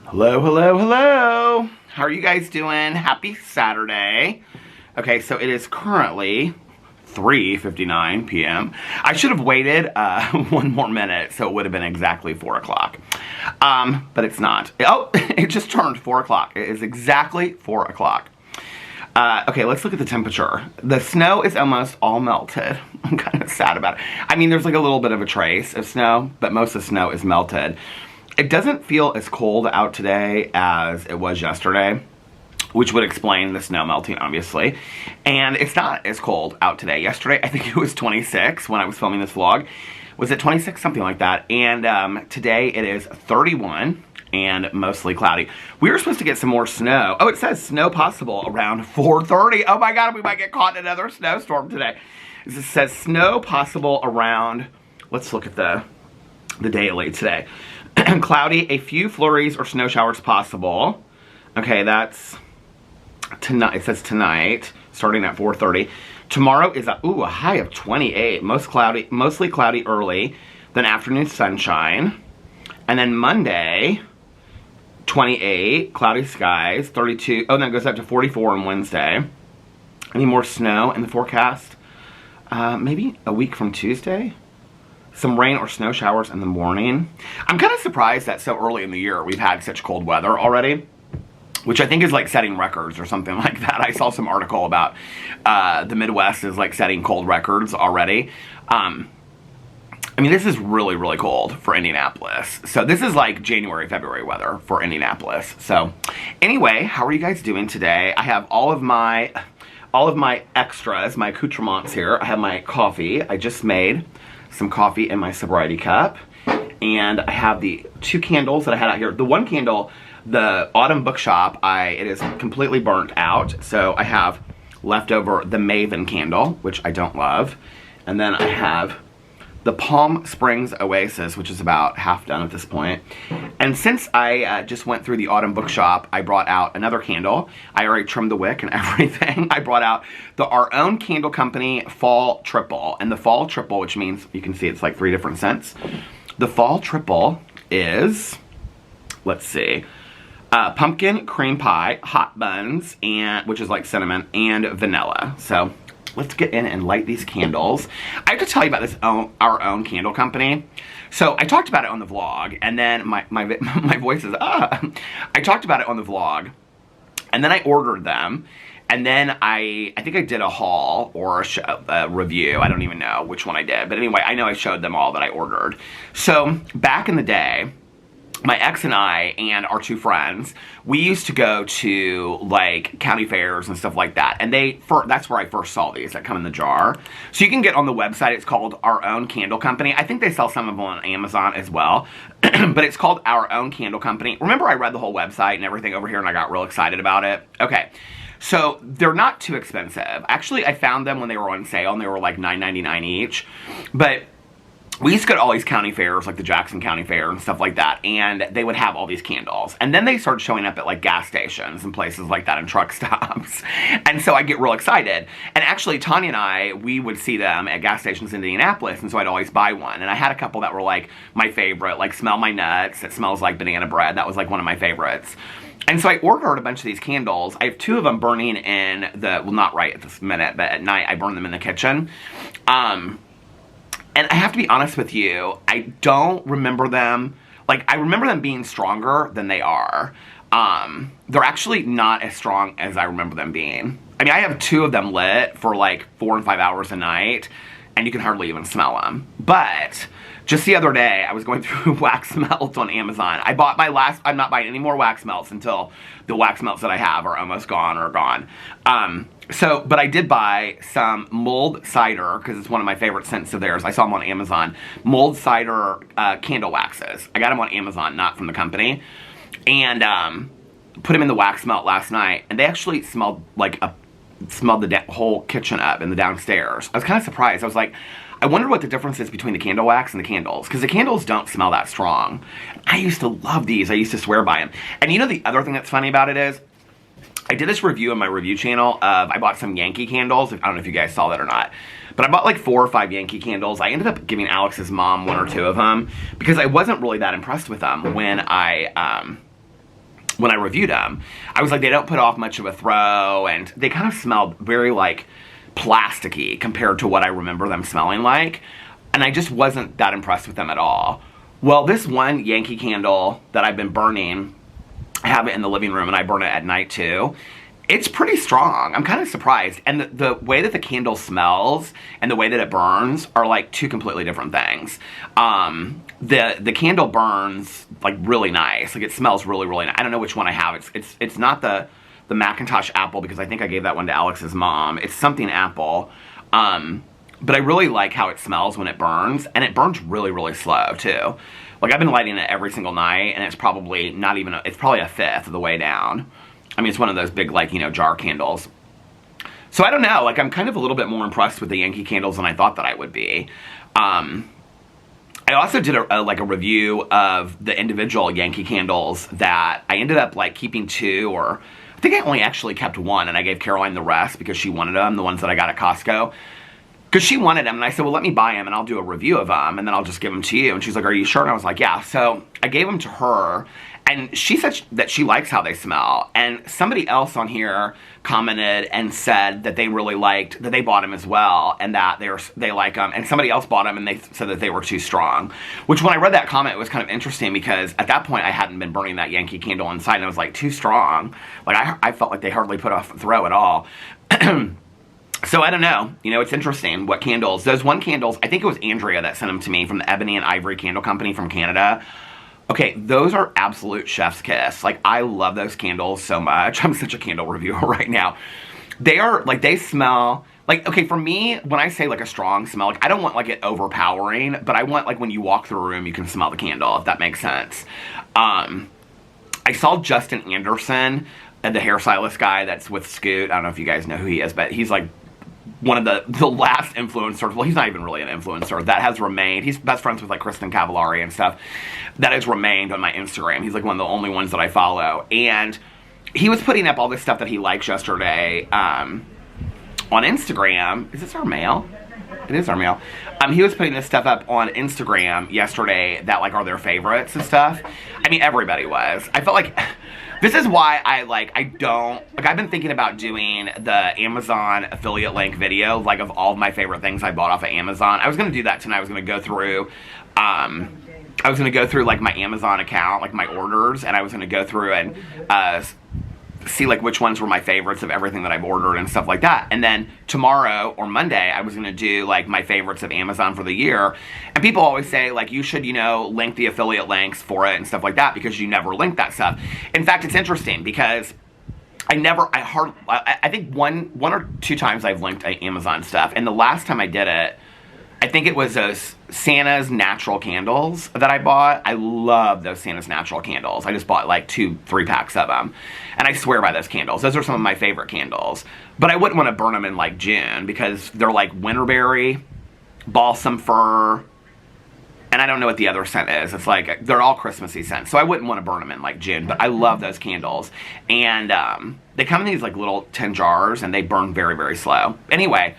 Hello, hello, hello. How are you guys doing? Happy Saturday. Okay, so it is currently 3:59 p.m. I should have waited one more minute, so it would have been exactly 4 o'clock. But it's not. Oh, it just turned 4 o'clock. It is exactly 4 o'clock. Okay, let's look at the temperature. The snow is almost all melted. I'm kind of sad about it. I mean, there's like a little bit of a trace of snow, but most of the snow is melted. It doesn't feel as cold out today as it was yesterday, which would explain the snow melting, obviously. And it's not as cold out today. Yesterday, I think it was 26 when I was filming this vlog. Was it 26? Something like that. And today it is 31 and mostly cloudy. We were supposed to get some more snow. Oh, it says snow possible around 4:30. Oh my God, we might get caught in another snowstorm today. It says snow possible around, let's look at the daily today. Cloudy, a few flurries or snow showers possible. Okay, that's tonight. It says tonight, starting at 4:30. Tomorrow is a high of 28. Mostly cloudy early, then afternoon sunshine. And then Monday, 28, cloudy skies, 32. Oh, then it goes up to 44 on Wednesday. Any more snow in the forecast? Maybe a week from Tuesday? Some rain or snow showers in the morning. I'm kind of surprised that so early in the year we've had such cold weather already, which I think is like setting records or something like that. I saw some article about the Midwest is like setting cold records already. I mean, this is really, really cold for Indianapolis. So this is like January, February weather for Indianapolis. So anyway, how are you guys doing today? I have all of my extras, my accoutrements here. I have my coffee. I just made some coffee in my sobriety cup, and I have the 2 candles that I had out here. The one candle, the Autumn Bookshop, it is completely burnt out, so I have left over the Maven candle, which I don't love, and then I have the Palm Springs Oasis, which is about half done at this point. And since I just went through the Autumn Bookshop, I brought out another candle. I already trimmed the wick and everything. I brought out Our Own Candle Company Fall Triple. And the Fall Triple, which means, you can see it's like 3 different scents. The Fall Triple is, let's see, pumpkin, cream pie, hot buns, and which is like cinnamon, and vanilla. So let's get in and light these candles. I have to tell you about this Our Own Candle Company. So I talked about it on the vlog, and then my voice is, I talked about it on the vlog, and then I ordered them, and then I think I did a haul or a review. I don't even know which one I did, but anyway, I know I showed them all that I ordered. So back in the day, my ex and I and our 2 friends, we used to go to like county fairs and stuff like that, and that's where I first saw these that come in the jar. So you can get on the website. It's called Our Own Candle Company. I think they sell some of them on Amazon as well, but it's called Our Own Candle Company. Remember, I read the whole website and everything over here, and I got real excited about it. Okay, so they're not too expensive. Actually, I found them when they were on sale, and they were like $9.99 each, but we used to go to all these county fairs, like the Jackson County Fair and stuff like that, and they would have all these candles. And then they started showing up at like gas stations and places like that and truck stops. And so I get real excited. And actually, Tanya and I, we would see them at gas stations in Indianapolis, and so I'd always buy one. And I had a couple that were like my favorite, like Smell My Nuts. It smells like banana bread. That was like one of my favorites. And so I ordered a bunch of these candles. I have 2 of them burning in well, not right at this minute, but at night I burn them in the kitchen. And I have to be honest with you, I don't remember them, like, I remember them being stronger than they are. They're actually not as strong as I remember them being. I mean, I have 2 of them lit for like 4 and 5 hours a night, and you can hardly even smell them. But just the other day, I was going through wax melts on Amazon. I bought my last, I'm not buying any more wax melts until the wax melts that I have are almost gone or gone. But I did buy some mulled cider, because it's one of my favorite scents of theirs. I saw them on Amazon. Mulled cider candle waxes. I got them on Amazon, not from the company. And put them in the wax melt last night, and they actually smelled like smelled the whole kitchen up in the downstairs. I was kind of surprised. I was like, I wonder what the difference is between the candle wax and the candles, because the candles don't smell that strong. I used to love these. I used to swear by them. And you know the other thing that's funny about it is, I did this review on my review channel of, I bought some Yankee candles. I don't know if you guys saw that or not. But I bought like 4 or 5 Yankee candles. I ended up giving Alex's mom 1 or 2 of them because I wasn't really that impressed with them when I when I reviewed them. I was like, they don't put off much of a throw, and they kind of smelled very like plasticky compared to what I remember them smelling like. And I just wasn't that impressed with them at all. Well, this one Yankee candle that I've been burning, I have it in the living room and I burn it at night too. It's pretty strong. I'm kind of surprised. And the way that the candle smells and the way that it burns are like two completely different things. The candle burns like really nice. Like it smells really, really nice. I don't know which one I have. It's not the Macintosh apple, because I think I gave that one to Alex's mom. It's something apple. But I really like how it smells when it burns, and it burns really, really slow too. Like I've been lighting it every single night, and it's probably not even, it's probably a fifth of the way down. I mean, it's one of those big, like, you know, jar candles. So I don't know, like I'm kind of a little bit more impressed with the Yankee candles than I thought that I would be. I also did a review of the individual Yankee candles that I ended up like keeping 2, or I think I only actually kept 1, and I gave Caroline the rest because she wanted them, the ones that I got at Costco. Because she wanted them, and I said, well, let me buy them, and I'll do a review of them, and then I'll just give them to you. And she's like, are you sure? And I was like, yeah. So I gave them to her, and she said that she likes how they smell. And somebody else on here commented and said that they really liked, that they bought them as well, and that they like them. And somebody else bought them, and they said that they were too strong. Which, when I read that comment, it was kind of interesting, because at that point, I hadn't been burning that Yankee candle inside, and I was like, too strong. Like, I felt like they hardly put off a throw at all. So I don't know, you know, it's interesting what candles, those one candles, I think it was Andrea that sent them to me from the Ebony and Ivory Candle Company from Canada. Okay, those are absolute chef's kiss. Like, I love those candles so much. I'm such a candle reviewer right now. They are, like, they smell, like, okay, for me, when I say, like, a strong smell, like, I don't want, like, it overpowering, but I want, like, when you walk through a room, you can smell the candle, if that makes sense. I saw Justin Anderson, the hairstylist guy that's with Scoot. I don't know if you guys know who he is, but he's, like, one of the last influencers, well, he's not even really an influencer, that has remained. He's best friends with like Kristen Cavallari and stuff, that has remained on my Instagram. He's like one of the only ones that I follow. And he was putting up all this stuff that he likes yesterday on Instagram. Is this our mail? It is our mail. He was putting this stuff up on Instagram yesterday that like are their favorites and stuff. I mean, everybody was. I felt like this is why I've been thinking about doing the Amazon affiliate link video, like of all of my favorite things I bought off of Amazon. I was going to do that tonight. I was going to go through, like my Amazon account, like my orders, and I was going to go through and see like which ones were my favorites of everything that I've ordered and stuff like that. And then tomorrow or Monday, I was going to do like my favorites of Amazon for the year. And people always say like, you should, you know, link the affiliate links for it and stuff like that, because you never link that stuff. In fact, it's interesting because I think one or two times I've linked Amazon stuff. And the last time I did it, I think it was those Santa's natural candles that I bought. I love those Santa's natural candles. I just bought like 2-3 packs of them. And I swear by those candles. Those are some of my favorite candles. But I wouldn't want to burn them in like June, because they're like winterberry, balsam fir, and I don't know what the other scent is. It's like, they're all Christmassy scents. So I wouldn't want to burn them in like June, but I love those candles. And they come in these like little tin jars, and they burn very, very slow. Anyway,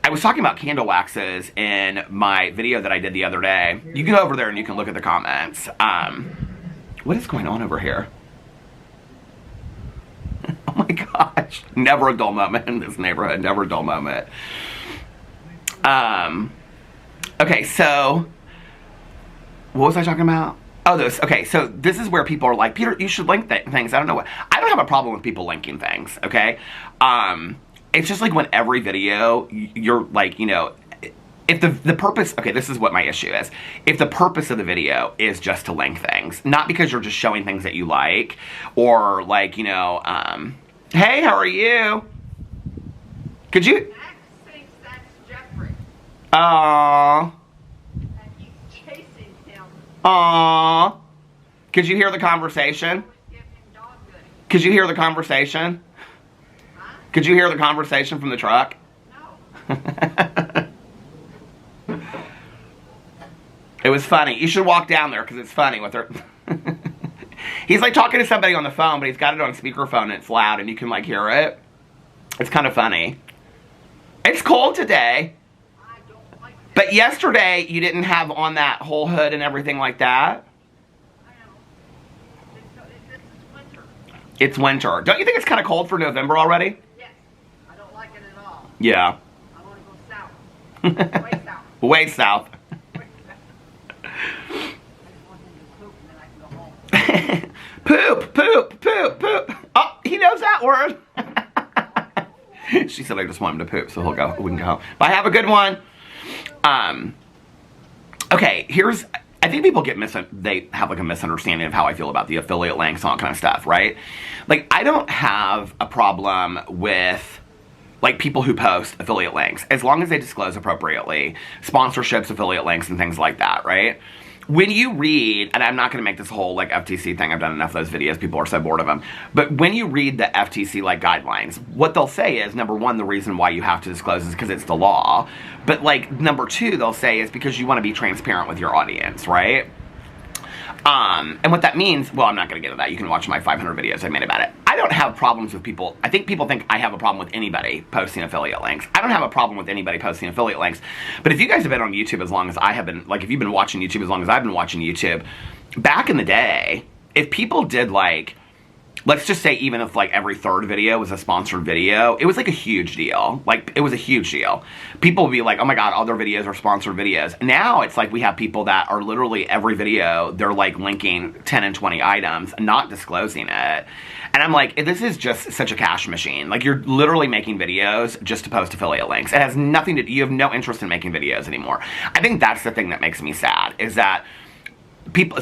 I was talking about candle waxes in my video that I did the other day. You can go over there and you can look at the comments. What is going on over here? Oh my gosh. Never a dull moment in this neighborhood. Never a dull moment. Okay, so what was I talking about? Oh, this. Okay, so this is where people are like, Peter, you should link things. I don't know what. I don't have a problem with people linking things, okay? It's just like when every video, you're like, you know, if the purpose, okay, this is what my issue is. If the purpose of the video is just to link things, not because you're just showing things that you like, or like, you know, hey, how are you? Could you? Max thinks that's Jeffrey. Aww. And he's chasing him. Aww. Could you hear the conversation? Could you hear the conversation? Could you hear the conversation from the truck? No. It was funny. You should walk down there because it's funny with her. He's like talking to somebody on the phone, but he's got it on speakerphone and it's loud and you can like hear it. It's kind of funny. It's cold today. I don't like it. But yesterday you didn't have on that whole hood and everything like that. I know. This is winter. It's winter. Don't you think it's kind of cold for November already? Yes. I don't like it at all. Yeah. I want to go south. Way south. Way south. Way south. I just want him to poop and then I can go home. Poop, poop, poop, poop. Oh, he knows that word. She said I just want him to poop, so he'll go. We can go home. Bye. Have a good one. Okay. I think people they have like a misunderstanding of how I feel about the affiliate links and all that kind of stuff, right? Like, I don't have a problem with like people who post affiliate links as long as they disclose appropriately, sponsorships, affiliate links, and things like that, right? When you read, and I'm not going to make this whole like FTC thing, I've done enough of those videos, people are so bored of them, but when you read the FTC like guidelines, what they'll say is, number one, the reason why you have to disclose is because it's the law, but like number two, they'll say is because you want to be transparent with your audience, right? And what that means, well, I'm not going to get into that. You can watch my 500 videos I made about it. I don't have problems with people. I think people think I have a problem with anybody posting affiliate links. I don't have a problem with anybody posting affiliate links. But if you guys have been on YouTube as long as I have been, like if you've been watching YouTube as long as I've been watching YouTube, back in the day, if people did like, let's just say even if like every third video was a sponsored video, it was like a huge deal. Like, it was a huge deal. People would be like, oh my God, all their videos are sponsored videos. Now it's like we have people that are literally every video, they're like linking 10 and 20 items, not disclosing it. And I'm like, this is just such a cash machine. Like, you're literally making videos just to post affiliate links. It has nothing to, you have no interest in making videos anymore. I think that's the thing that makes me sad, is that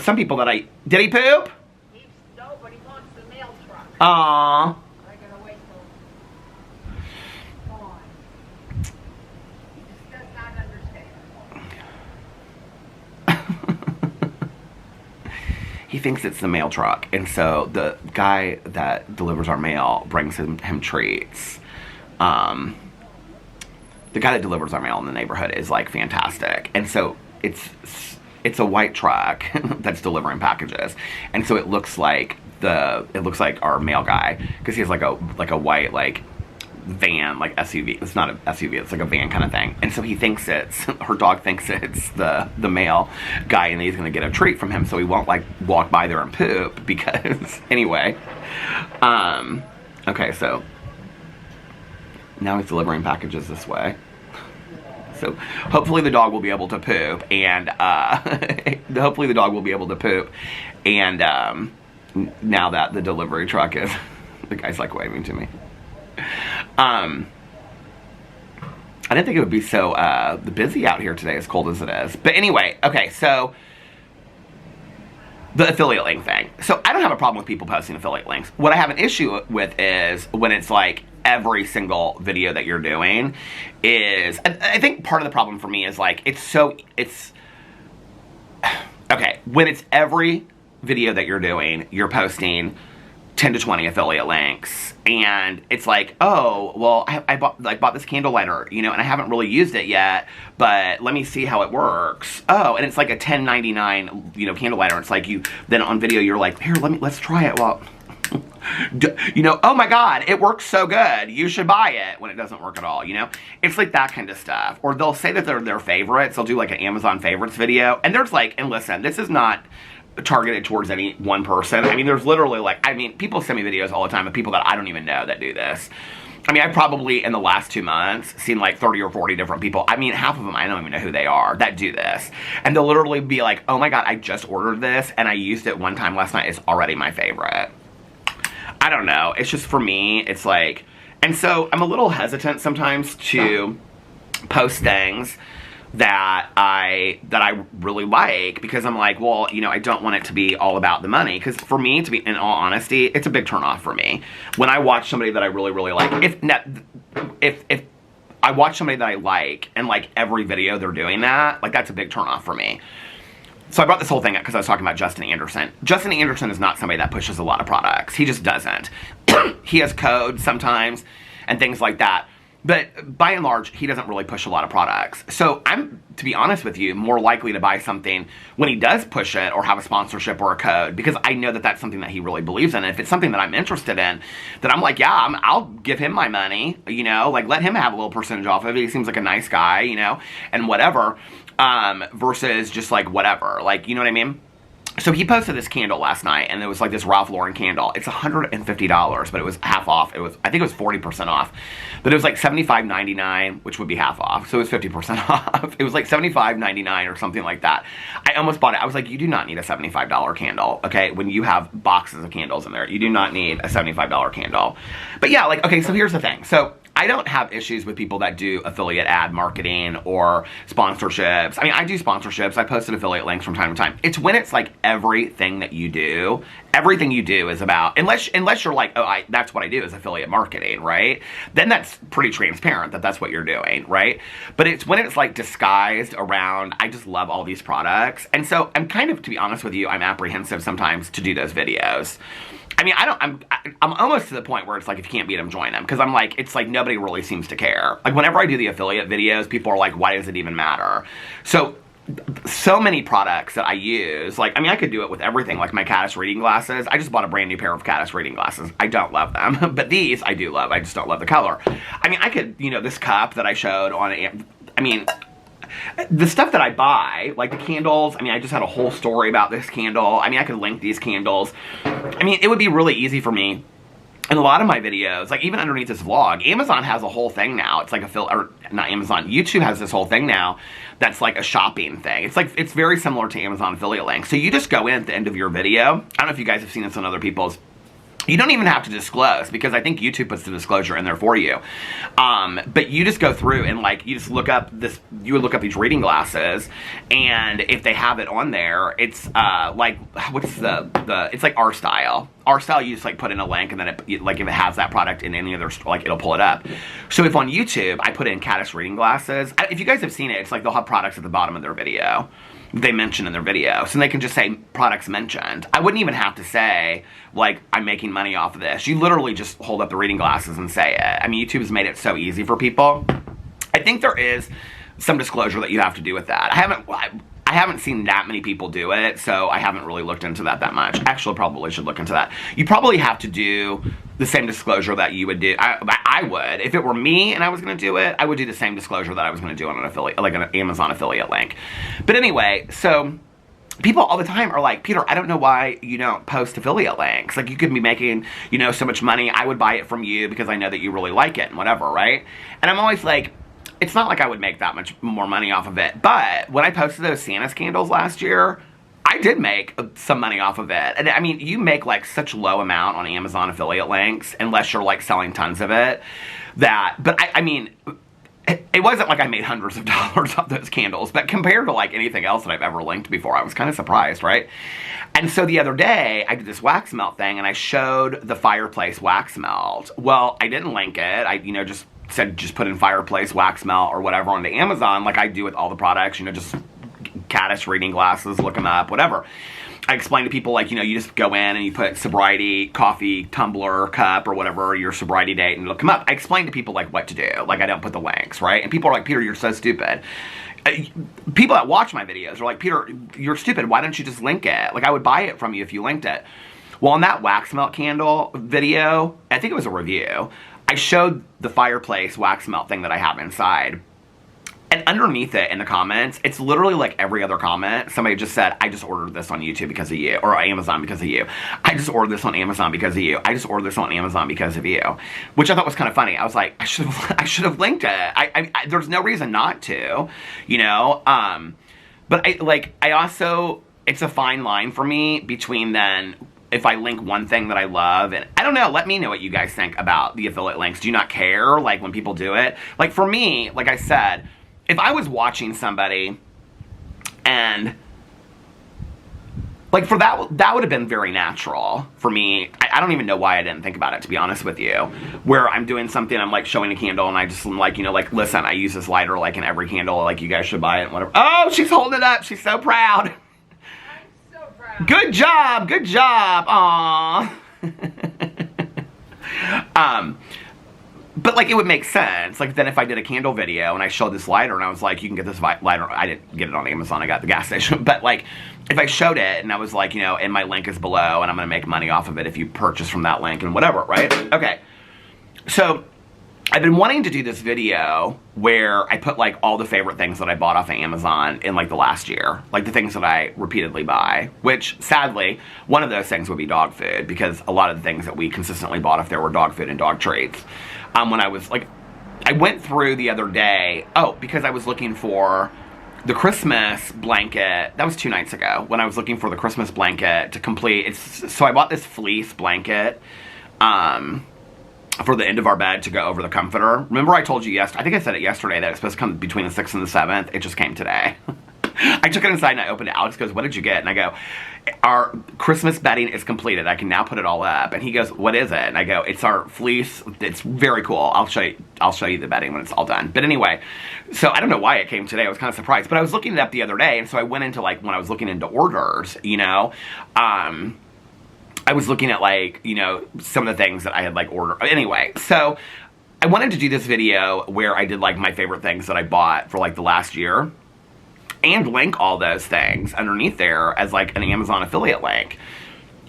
some people that did he poop? No, but he wants the mail truck. Aww. I gotta wait till. Go on. He just does not understand. He thinks it's the mail truck, and so the guy that delivers our mail brings him treats. The guy that delivers our mail in the neighborhood is like fantastic, and so it's a white truck that's delivering packages, and so it looks like our mail guy, because he has like a white like van, like SUV. It's not a SUV, it's like a van kind of thing. And so her dog thinks it's the mail guy, and he's gonna get a treat from him, so he won't like walk by there and poop, because anyway. Okay, so now he's delivering packages this way. So hopefully the dog will be able to poop, and hopefully the dog will be able to poop, and now that the delivery truck is, the guy's like waving to me. I didn't think it would be so busy out here today, as cold as it is. But anyway, okay, so the affiliate link thing. So I don't have a problem with people posting affiliate links. What I have an issue with is when it's like every single video that you're doing is, I think part of the problem for me is like, okay, when it's every video that you're doing, you're posting 10 to 20 affiliate links, and it's like, oh, well, I bought this candle lighter, you know, and I haven't really used it yet, but let me see how it works. Oh, and it's like a $10.99, you know, candle lighter. It's like then on video you're like, here, let's try it. Well, you know, oh my God, it works so good, you should buy it, when it doesn't work at all, you know? It's like that kind of stuff. Or they'll say that they're their favorites. They'll do like an Amazon favorites video, and there's like, and listen, this is not targeted towards any one person. I mean, there's literally like, people send me videos all the time of people that I don't even know that do this. I mean, I've probably in the last 2 months seen like 30 or 40 different people. I mean, half of them I don't even know who they are that do this. And they'll literally be like, oh my God, I just ordered this and I used it one time last night. It's already my favorite. I don't know. It's just, for me, it's like, and so I'm a little hesitant sometimes to post things that I really like, because I'm like, well, you know, I don't want it to be all about the money, because for me, to be in all honesty, it's a big turn off for me when I watch somebody that I really, really like. If I watch somebody that I like, and like every video they're doing that, like, that's a big turn off for me. So I brought this whole thing up because I was talking about Justin Anderson. Justin Anderson is not somebody that pushes a lot of products. He just doesn't. He has codes sometimes and things like that. But by and large, he doesn't really push a lot of products. So I'm, to be honest with you, more likely to buy something when he does push it or have a sponsorship or a code, because I know that that's something that he really believes in. And if it's something that I'm interested in, then I'm like, yeah, I'll give him my money, you know, like, let him have a little percentage off of it. He seems like a nice guy, you know, and whatever, versus just like whatever, like, you know what I mean? So he posted this candle last night, and it was like this Ralph Lauren candle. It's $150, but it was half off. I think it was 40% off, but it was like $75.99, which would be half off. So it was 50% off. It was like $75.99 or something like that. I almost bought it. I was like, you do not need a $75 candle, okay? When you have boxes of candles in there, you do not need a $75 candle. But yeah, like, okay, so here's the thing. So I don't have issues with people that do affiliate ad marketing or sponsorships. I mean, I do sponsorships. I post affiliate links from time to time. It's when it's like everything you do is about, unless you're like, oh, that's what I do is affiliate marketing, right? Then that's pretty transparent that that's what you're doing, right? But it's when it's like disguised around, I just love all these products. And so I'm kind of, to be honest with you, I'm apprehensive sometimes to do those videos. I mean, I'm almost to the point where it's like, if you can't beat them, join them. Because I'm like, it's like nobody really seems to care. Like whenever I do the affiliate videos, people are like, why does it even matter? So many products that I use, like, I mean, I could do it with everything, like my Caddis reading glasses. I just bought a brand new pair of Caddis reading glasses. I don't love them, but these I do love. I just don't love the color. I mean, I could, this cup that I showed on, I mean, the stuff that I buy, like the candles, I mean, I just had a whole story about this candle. I mean, I could link these candles. I mean, it would be really easy for me. In a lot of my videos, like even underneath this vlog, Amazon has a whole thing now. It's like not Amazon, YouTube has this whole thing now that's like a shopping thing. It's like, it's very similar to Amazon affiliate links. So you just go in at the end of your video. I don't know if you guys have seen this on other people's. You don't even have to disclose, because I think YouTube puts the disclosure in there for you. But you just go through and like, you just look up this, you would look up these reading glasses, and if they have it on there, it's like, what's it's like R Style. R Style, you just like put in a link, and then like if it has that product in any other, like it'll pull it up. So if on YouTube, I put in Caddis reading glasses, if you guys have seen it, it's like they'll have products at the bottom of their video. They mention in their video, so they can just say products mentioned. I wouldn't even have to say like I'm making money off of this. You literally just hold up the reading glasses and say it. I mean, YouTube has made it so easy for people. I think there is some disclosure that you have to do with that. I haven't seen that many people do it, so I haven't really looked into that much. Actually, probably should look into that. You probably have to do the same disclosure that you would do. I would. If it were me and I was going to do it, I would do the same disclosure that I was going to do on an affiliate, like an Amazon affiliate link. But anyway, so people all the time are like, Peter, I don't know why you don't post affiliate links. Like, you could be making, so much money. I would buy it from you because I know that you really like it and whatever, right? And I'm always like, it's not like I would make that much more money off of it. But when I posted those Santa's candles last year, I did make some money off of it. And I mean, you make like such low amount on Amazon affiliate links, unless you're like selling tons of it, but I mean, it wasn't like I made hundreds of dollars off those candles, but compared to like anything else that I've ever linked before, I was kind of surprised, right? And so the other day, I did this wax melt thing, and I showed the fireplace wax melt. Well, I didn't link it. I, just said just put in fireplace wax melt or whatever onto Amazon, like I do with all the products, just Caddis reading glasses, look them up, whatever. I explain to people, like, you just go in and you put sobriety, coffee, tumbler, cup, or whatever, your sobriety date, and it'll come up. I explain to people, like, what to do. Like, I don't put the links, right? And people are like, Peter, you're so stupid. People that watch my videos are like, Peter, you're stupid. Why don't you just link it? Like, I would buy it from you if you linked it. Well, on that wax melt candle video, I think it was a review, I showed the fireplace wax melt thing that I have inside. And underneath it in the comments, it's literally like every other comment. Somebody just said, I just ordered this on YouTube because of you. Or Amazon because of you. I just ordered this on Amazon because of you. I just ordered this on Amazon because of you. Which I thought was kind of funny. I was like, I should have linked it. There's no reason not to, But I also, it's a fine line for me between then, if I link one thing that I love, and I don't know, let me know what you guys think about the affiliate links. Do you not care, like, when people do it? Like, for me, like I said, if I was watching somebody and, like, for that would have been very natural for me. I don't even know why I didn't think about it, to be honest with you. Where I'm doing something, I'm, like, showing a candle, and I just am like, like, listen, I use this lighter, like, in every candle, like, you guys should buy it, and whatever. Oh, she's holding it up. She's so proud. Good job, good job. Aww. But like, it would make sense. Like, then if I did a candle video and I showed this lighter and I was like, you can get this lighter. I didn't get it on Amazon. I got it at the gas station. But like, if I showed it and I was like, and my link is below and I'm going to make money off of it if you purchase from that link and whatever, right? Okay. So I've been wanting to do this video where I put like all the favorite things that I bought off of Amazon in like the last year. Like the things that I repeatedly buy, which sadly, one of those things would be dog food, because a lot of the things that we consistently bought off there were dog food and dog treats. When I was like, I went through the other day, because I was looking for the Christmas blanket. That was 2 nights ago when I was looking for the Christmas blanket to complete. So I bought this fleece blanket, for the end of our bed to go over the comforter. Remember I told you yesterday, I think I said it yesterday, that it's supposed to come between the 6th and the 7th. It just came today. I took it inside and I opened it. Alex goes, what did you get? And I go, our Christmas bedding is completed. I can now put it all up. And he goes, what is it? And I go, it's our fleece. It's very cool. I'll show you the bedding when it's all done. But anyway, so I don't know why it came today. I was kind of surprised. But I was looking it up the other day, and so I went into like, when I was looking into orders, you know, I was looking at like, you know, some of the things that I had like ordered. Anyway, so I wanted to do this video where I did like my favorite things that I bought for like the last year, and link all those things underneath there as like an Amazon affiliate link.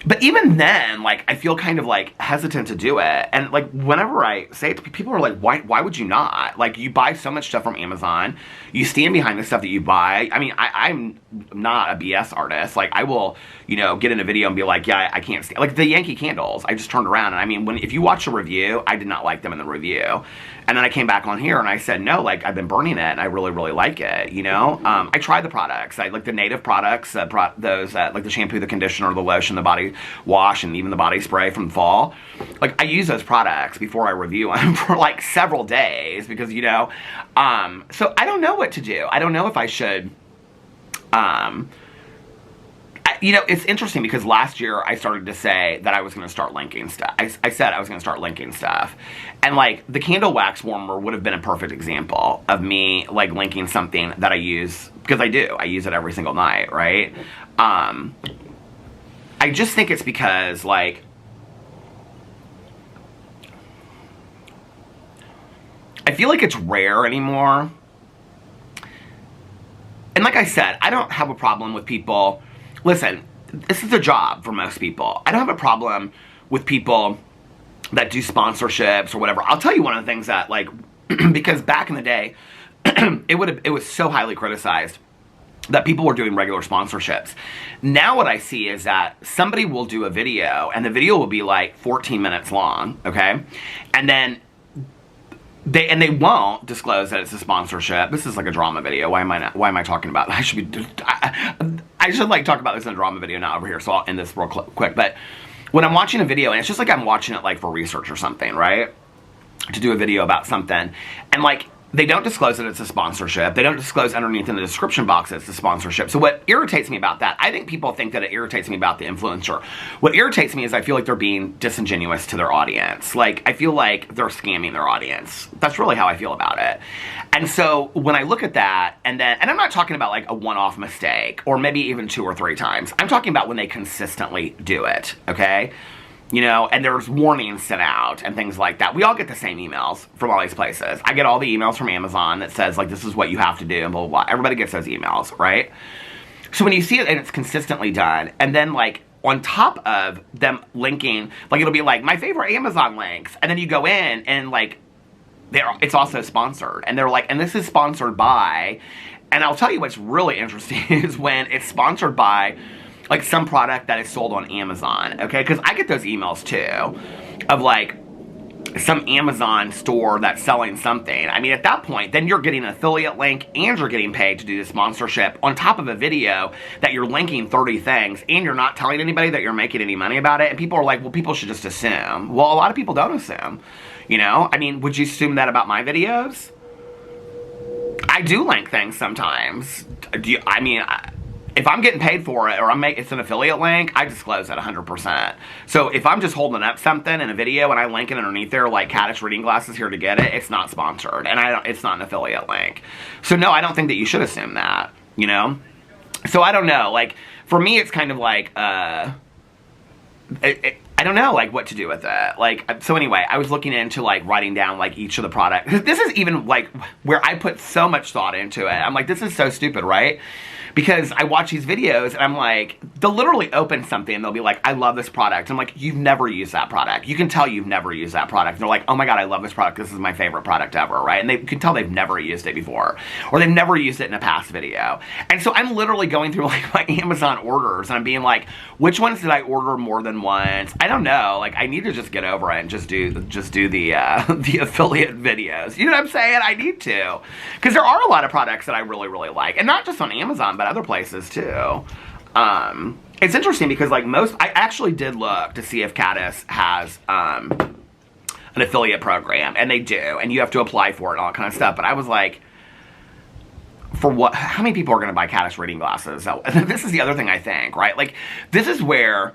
But even then, like, I feel kind of like hesitant to do it. And like, whenever I say it to people, are like, why would you not? Like, you buy so much stuff from Amazon, you stand behind the stuff that you buy. I mean, I'm not a BS artist. Like, I will, you know, get in a video and be like, yeah, I can't stand, like the Yankee candles. I just turned around, and I mean, if you watch a review, I did not like them in the review. And then I came back on here and I said, no, like, I've been burning it and I really, really like it, you know? I tried the products. I like the native products, those, like the shampoo, the conditioner, the lotion, the body wash, and even the body spray from fall. Like, I use those products before I review them for like several days, because, you know, so I don't know what to do. I don't know if I should, you know, it's interesting because last year I started to say that I was going to start linking stuff. I said I was going to start linking stuff. And like the candle wax warmer would have been a perfect example of me like linking something that I use, because I do. I use it every single night, right? I just think it's because like I feel like it's rare anymore. And like I said, I don't have a problem with people. Listen, this is a job for most people. I don't have a problem with people that do sponsorships or whatever. I'll tell you one of the things that, like, because back in the day, it was so highly criticized that people were doing regular sponsorships. Now what I see is that somebody will do a video, and the video will be like 14 minutes long, okay? And then they won't disclose that it's a sponsorship. This is like a drama video. Why am I talking about that? I should like talk about this in a drama video, not over here, so I'll end this real quick. But when I'm watching a video, and it's just like I'm watching it like for research or something, right? To do a video about something, and like they don't disclose that it's a sponsorship. They don't disclose underneath in the description box that it's a sponsorship. So what irritates me about that, I think people think that it irritates me about the influencer. What irritates me is I feel like they're being disingenuous to their audience. Like, I feel like they're scamming their audience. That's really how I feel about it. And so when I look at that, and I'm not talking about like a one-off mistake, or maybe even 2 or 3 times. I'm talking about when they consistently do it, okay? You know, and there's warnings sent out and things like that. We all get the same emails from all these places. I get all the emails from Amazon that says, like, this is what you have to do, and blah, blah, blah. Everybody gets those emails, right? So when you see it and it's consistently done, and then, like, on top of them linking, like, it'll be like, my favorite Amazon links, and then you go in, and, like, it's also sponsored. And they're like, and this is sponsored by, and I'll tell you what's really interesting is when it's sponsored by, like, some product that is sold on Amazon, okay? Because I get those emails, too, of, like, some Amazon store that's selling something. I mean, at that point, then you're getting an affiliate link, and you're getting paid to do the sponsorship on top of a video that you're linking 30 things, and you're not telling anybody that you're making any money about it. And people are like, well, people should just assume. Well, a lot of people don't assume, you know? I mean, would you assume that about my videos? I do link things sometimes. If I'm getting paid for it, or it's an affiliate link, I disclose it 100%. So if I'm just holding up something in a video and I link it underneath there, like Caddish reading glasses here to get it, it's not sponsored, and it's not an affiliate link. So no, I don't think that you should assume that, you know? So I don't know, like, for me, it's kind of like, I don't know, like, what to do with it. Like, so anyway, I was looking into, like, writing down, like, each of the products. This is even, like, where I put so much thought into it. I'm like, this is so stupid, right? Because I watch these videos and I'm like, they'll literally open something and they'll be like, I love this product. I'm like, you've never used that product. You can tell you've never used that product. And they're like, oh my God, I love this product. This is my favorite product ever, right? And they can tell they've never used it before, or they've never used it in a past video. And so I'm literally going through like my Amazon orders and I'm being like, which ones did I order more than once? I don't know. Like, I need to just get over it and just do the the affiliate videos. You know what I'm saying? I need to, because there are a lot of products that I really, really like, and not just on Amazon, but other places too. It's interesting because like I actually did look to see if Caddis has an affiliate program, and they do, and you have to apply for it and all that kind of stuff. But I was like, for what? How many people are going to buy Caddis reading glasses? So, this is the other thing I think, right? Like, this is where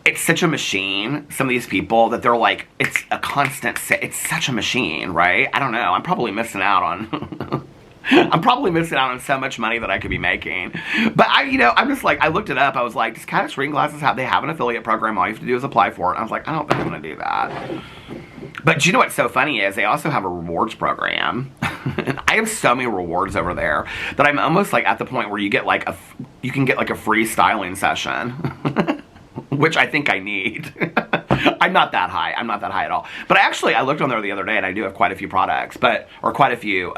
it's such a machine, some of these people, that they're like, it's a constant, it's such a machine, right? I don't know. I'm probably missing out on, I'm probably missing out on so much money that I could be making. But I'm just like, I looked it up. I was like, does Caddis reading glasses they have an affiliate program? All you have to do is apply for it. And I was like, I don't think I'm going to do that. But do you know what's so funny is they also have a rewards program. And I have so many rewards over there that I'm almost like at the point where you get like you can get like a free styling session. Which I think I need. I'm not that high. I'm not that high at all. But I looked on there the other day and I do have quite a few products, or quite a few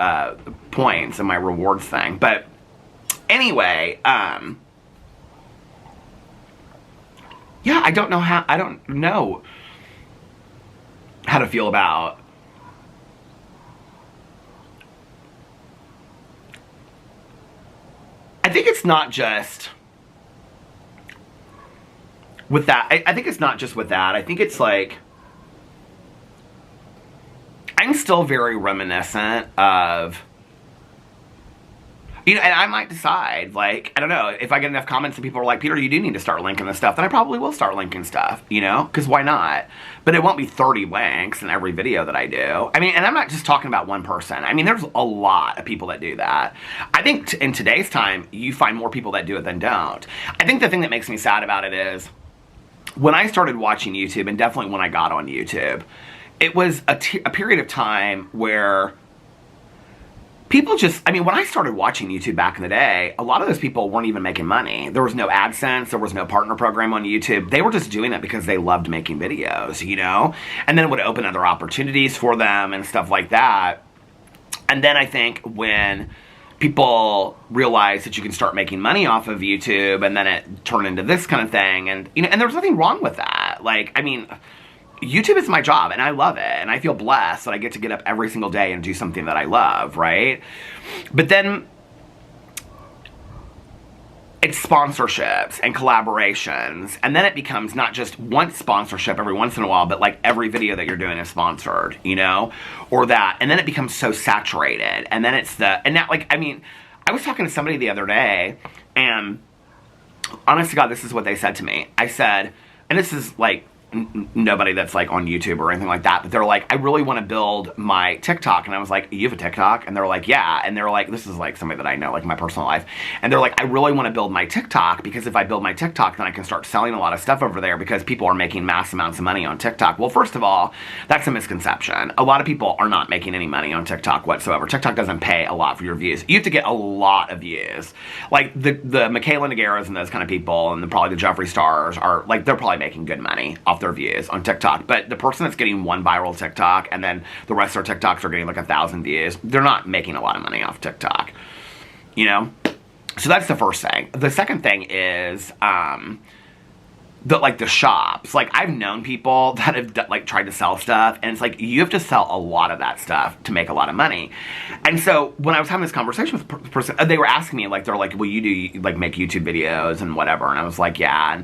points in my rewards thing. But anyway, yeah, I don't know how to feel about I think it's not just with that. I think it's not just with that. I think it's like, I'm still very reminiscent of, and I might decide, like, I don't know, if I get enough comments and people are like, Peter, you do need to start linking this stuff, then I probably will start linking stuff, because why not? But it won't be 30 links in every video that I do. I mean, and I'm not just talking about one person. I mean, there's a lot of people that do that. I think in today's time, you find more people that do it than don't. I think the thing that makes me sad about it is, when I started watching YouTube, and definitely when I got on YouTube, it was a period of time where people just, when I started watching YouTube back in the day, a lot of those people weren't even making money. There was no AdSense, there was no partner program on YouTube. They were just doing it because they loved making videos, And then it would open other opportunities for them and stuff like that. And then I think when people realize that you can start making money off of YouTube, and then it turned into this kind of thing, and and there's nothing wrong with that. Like, YouTube is my job, and I love it, and I feel blessed that I get to get up every single day and do something that I love, right? But then it's sponsorships and collaborations, and then it becomes not just one sponsorship every once in a while, but like every video that you're doing is sponsored, or that, and then it becomes so saturated, and then it's and now, like, I was talking to somebody the other day, and honest to God, this is what they said to me. I said, and this is like, nobody that's like on YouTube or anything like that, but they're like, I really want to build my TikTok. And I was like, you have a TikTok? And they're like, yeah. And they're like, this is like somebody that I know, like my personal life. And they're like, I really want to build my TikTok, because if I build my TikTok, then I can start selling a lot of stuff over there, because people are making mass amounts of money on TikTok. Well, first of all, that's a misconception. A lot of people are not making any money on TikTok whatsoever. TikTok doesn't pay a lot for your views. You have to get a lot of views. Like the Michaela Nogueiras and those kind of people, and probably the Jeffree Stars are like, they're probably making good money off their views on TikTok. But the person that's getting one viral TikTok and then the rest of their TikToks are getting like 1,000 views, they're not making a lot of money off TikTok, So that's the first thing. The second thing is the shops. Like, I've known people that have like tried to sell stuff, and it's like, you have to sell a lot of that stuff to make a lot of money. And so when I was having this conversation with the person, they were asking me, like, they're like, well, you do like make YouTube videos and whatever, and I was like, yeah.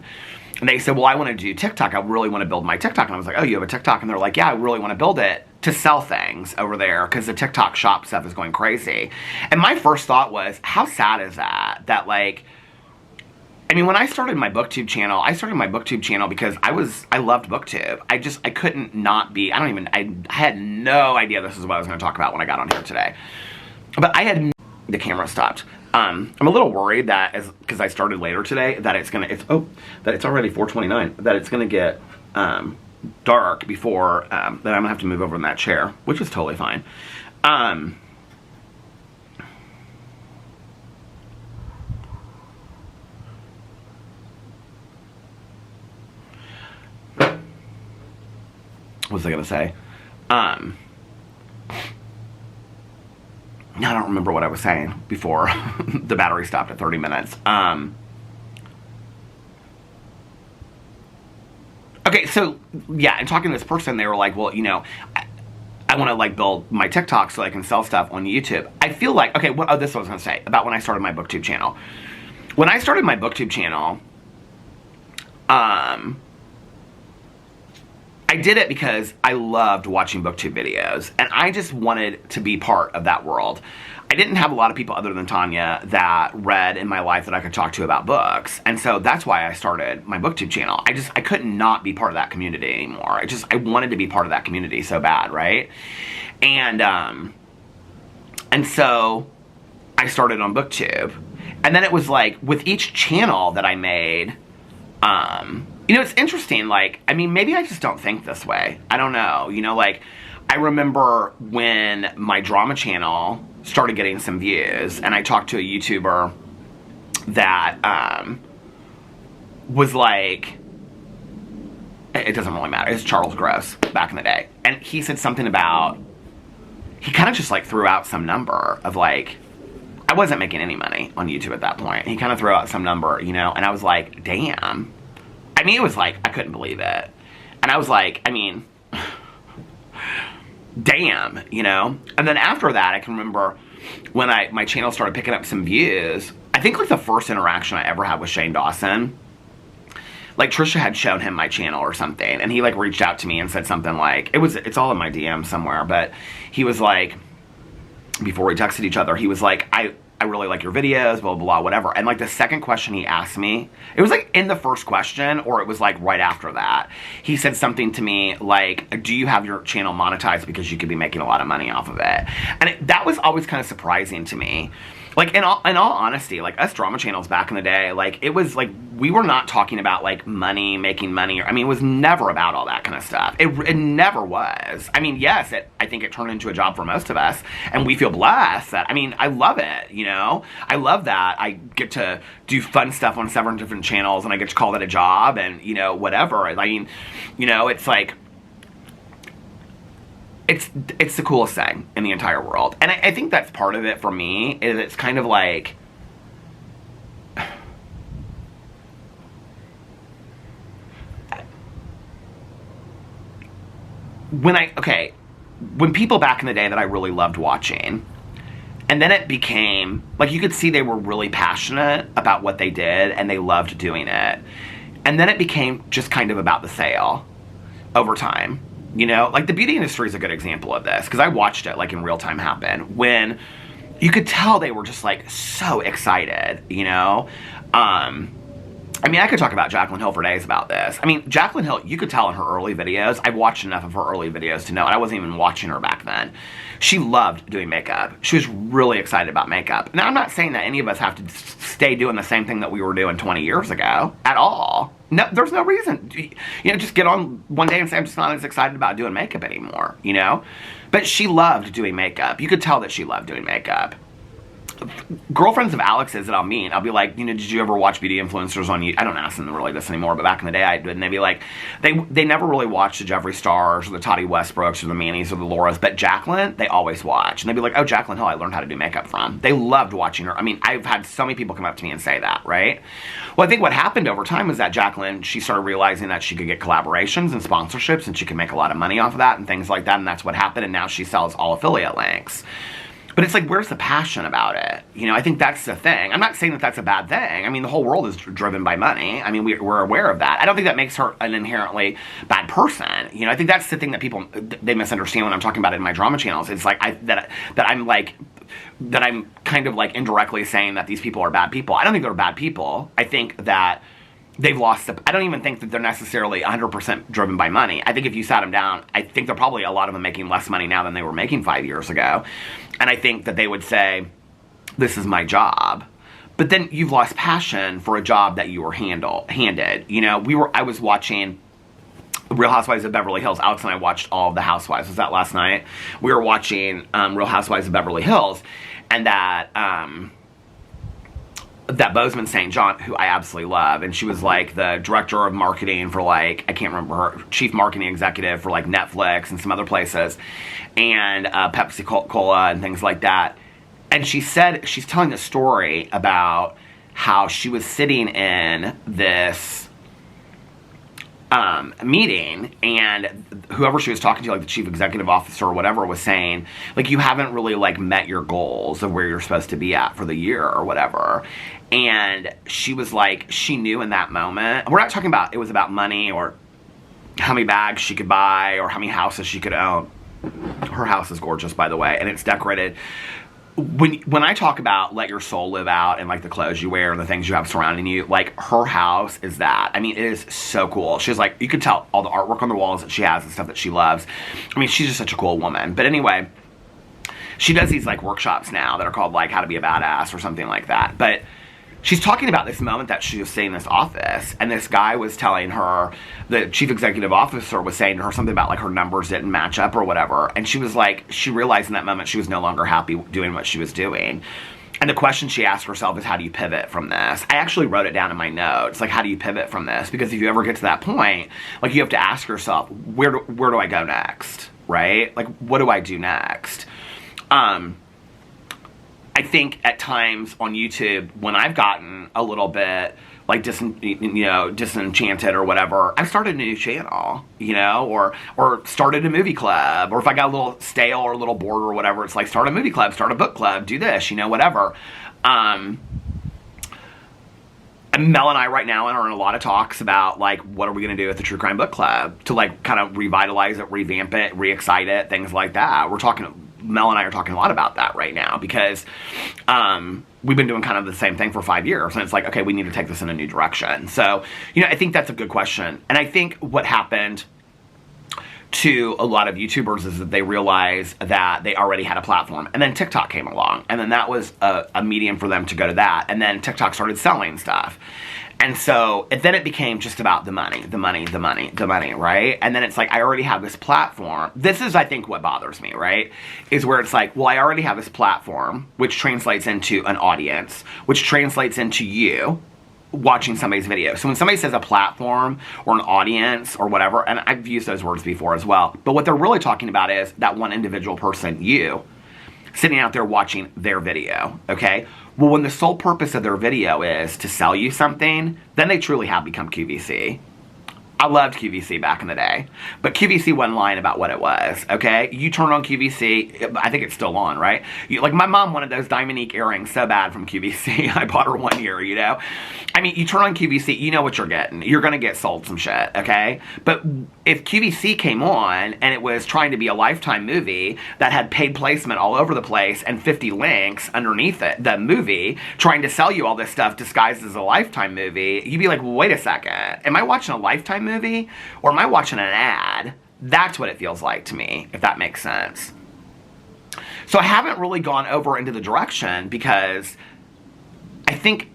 And they said, well, I want to do TikTok. I really want to build my TikTok. And I was like, oh, you have a TikTok? And they're like, yeah, I really want to build it to sell things over there, because the TikTok shop stuff is going crazy. And my first thought was, how sad is that? That, like, when I started my BookTube channel, because I loved BookTube. I couldn't not be, I had no idea this is what I was going to talk about when I got on here today. But the camera stopped. I'm a little worried that, because I started later today, that it's already 4:29, that it's gonna get dark before that I'm gonna have to move over in that chair, which is totally fine. what was I going to say? I don't remember what I was saying before the battery stopped at 30 minutes. Okay, so, yeah, and talking to this person, they were like, well, you know, I want to, like, build my TikTok so I can sell stuff on YouTube. I feel like, okay, this is what I was going to say about when I started my BookTube channel. When I started my BookTube channel, I did it because I loved watching BookTube videos, and I just wanted to be part of that world. I didn't have a lot of people other than Tanya that read in my life that I could talk to about books, and so that's why I started my BookTube channel. I could not be part of that community anymore. I wanted to be part of that community so bad, right? And so I started on BookTube, and then it was like, with each channel that I made, you know, it's interesting, like, I mean, maybe I just don't think this way. I don't know. You know, like, I remember when my drama channel started getting some views, and I talked to a YouTuber that, was like, it doesn't really matter. It's Charles Gross, back in the day. And he said something about, he kind of just, like, threw out some number of, like, I wasn't making any money on YouTube at that point. He kind of threw out some number, you know, and I was like, damn. I mean, it was like, I couldn't believe it. And I was like, I mean, damn, you know? And then after that, I can remember when my channel started picking up some views, I think like the first interaction I ever had with Shane Dawson, like Trisha had shown him my channel or something, and he like reached out to me and said something like, it's all in my DM somewhere, but he was like, before we texted each other, he was like, I really like your videos, blah, blah, blah, whatever. And, like, the second question he asked me, it was, like, in the first question, or it was, like, right after that. He said something to me, like, do you have your channel monetized because you could be making a lot of money off of it? And that was always kind of surprising to me. Like, in all honesty, like, us drama channels back in the day, like, it was, like, we were not talking about, like, money, making money, or, I mean, it was never about all that kind of stuff. It never was. I mean, yes, I think it turned into a job for most of us, and we feel blessed that, I mean, I love it, you know? I love that I get to do fun stuff on several different channels, and I get to call that a job, and, you know, whatever. I mean, you know, it's like, it's the coolest thing in the entire world. And I think that's part of it for me, is it's kind of like, when people back in the day that I really loved watching, and then it became, like, you could see they were really passionate about what they did, and they loved doing it. And then it became just kind of about the sale over time. You know, like the beauty industry is a good example of this, because I watched it like in real time happen, when you could tell they were just like so excited, you know? I mean, I could talk about Jaclyn Hill for days about this. I mean, Jaclyn Hill, you could tell in her early videos, I've watched enough of her early videos to know, and I wasn't even watching her back then. She loved doing makeup. She was really excited about makeup. Now, I'm not saying that any of us have to stay doing the same thing that we were doing 20 years ago, at all. No, there's no reason. You know, just get on one day and say, I'm just not as excited about doing makeup anymore, you know? But she loved doing makeup. You could tell that she loved doing makeup. Girlfriends of Alex's that I'll meet, I'll be like, you know, did you ever watch beauty influencers on YouTube? I don't ask them really this anymore, but back in the day I did, and they'd be like, they never really watched the Jeffree Stars or the Toddy Westbrooks or the Manny's or the Lauras, but Jaclyn, they always watch. And they'd be like, oh, Jaclyn Hill, I learned how to do makeup from. They loved watching her. I mean, I've had so many people come up to me and say that, right? Well, I think what happened over time was that Jaclyn, she started realizing that she could get collaborations and sponsorships, and she could make a lot of money off of that and things like that, and that's what happened, and now she sells all affiliate links. But it's like, where's the passion about it? You know, I think that's the thing. I'm not saying that that's a bad thing. I mean, the whole world is driven by money. I mean, we're aware of that. I don't think that makes her an inherently bad person. You know, I think that's the thing that people, they misunderstand when I'm talking about it in my drama channels. It's like, that I'm kind of like indirectly saying that these people are bad people. I don't think they're bad people. I think that they've lost I don't even think that they're necessarily 100% driven by money. I think if you sat them down, I think they're probably, a lot of them, making less money now than they were making 5 years ago. And I think that they would say, this is my job. But then you've lost passion for a job that you were handed. You know, I was watching Real Housewives of Beverly Hills. Alex and I watched all of the Housewives. Was that last night? We were watching Real Housewives of Beverly Hills. And that, that Bozeman St. John, who I absolutely love, and she was like the director of marketing for like, I can't remember her, chief marketing executive for like Netflix and some other places, and Pepsi Cola and things like that. And she said, she's telling a story about how she was sitting in this meeting, and whoever she was talking to, like the chief executive officer or whatever, was saying, like, you haven't really like met your goals of where you're supposed to be at for the year or whatever. And she was like, she knew in that moment, we're not talking about, it was about money or how many bags she could buy or how many houses she could own. Her house is gorgeous, by the way, and it's decorated. When I talk about let your soul live out and like the clothes you wear and the things you have surrounding you, like her house is that. I mean, it is so cool. She's like, you can tell all the artwork on the walls that she has and stuff that she loves. I mean, she's just such a cool woman. But anyway, she does these like workshops now that are called like How to Be a Badass or something like that. But she's talking about this moment that she was sitting in this office, and this guy was telling her, the chief executive officer was saying to her something about like her numbers didn't match up or whatever. And she was like, she realized in that moment she was no longer happy doing what she was doing. And the question she asked herself is, how do you pivot from this? I actually wrote it down in my notes, like, how do you pivot from this? Because if you ever get to that point, like, you have to ask yourself, where do I go next, right? Like, what do I do next? I think at times on YouTube, when I've gotten a little bit like disenchanted or whatever, I've started a new channel, you know, or started a movie club, or if I got a little stale or a little bored or whatever, it's like, start a movie club, start a book club, do this, you know, whatever. And Mel and I right now are in a lot of talks about, like, what are we going to do with the True Crime Book Club to, like, kind of revitalize it, revamp it, re-excite it, things like that. Mel and I are talking a lot about that right now because we've been doing kind of the same thing for 5 years, and it's like, okay, we need to take this in a new direction. So, you know, I think that's a good question. And I think what happened to a lot of YouTubers is that they realized that they already had a platform, and then TikTok came along, and then that was a medium for them to go to that, and then TikTok started selling stuff. And so, then it became just about the money, right? And then it's like, I already have this platform. This is, I think, what bothers me, right? Is where it's like, well, I already have this platform, which translates into an audience, which translates into you watching somebody's video. So when somebody says a platform or an audience or whatever, and I've used those words before as well, but what they're really talking about is that one individual person, you, sitting out there watching their video, okay? Well, when the sole purpose of their video is to sell you something, then they truly have become QVC. I loved QVC back in the day, but QVC wasn't lying about what it was, okay? You turn on QVC, I think it's still on, right? Like, my mom wanted those Diamonique earrings so bad from QVC. I bought her one year, you know? I mean, you turn on QVC, you know what you're getting. You're gonna get sold some shit, okay? But if QVC came on and it was trying to be a Lifetime movie that had paid placement all over the place and 50 links underneath it, the movie, trying to sell you all this stuff disguised as a Lifetime movie, you'd be like, well, wait a second. Am I watching a Lifetime movie or am I watching an ad? That's what it feels like to me, if that makes sense. So I haven't really gone over into the direction because I think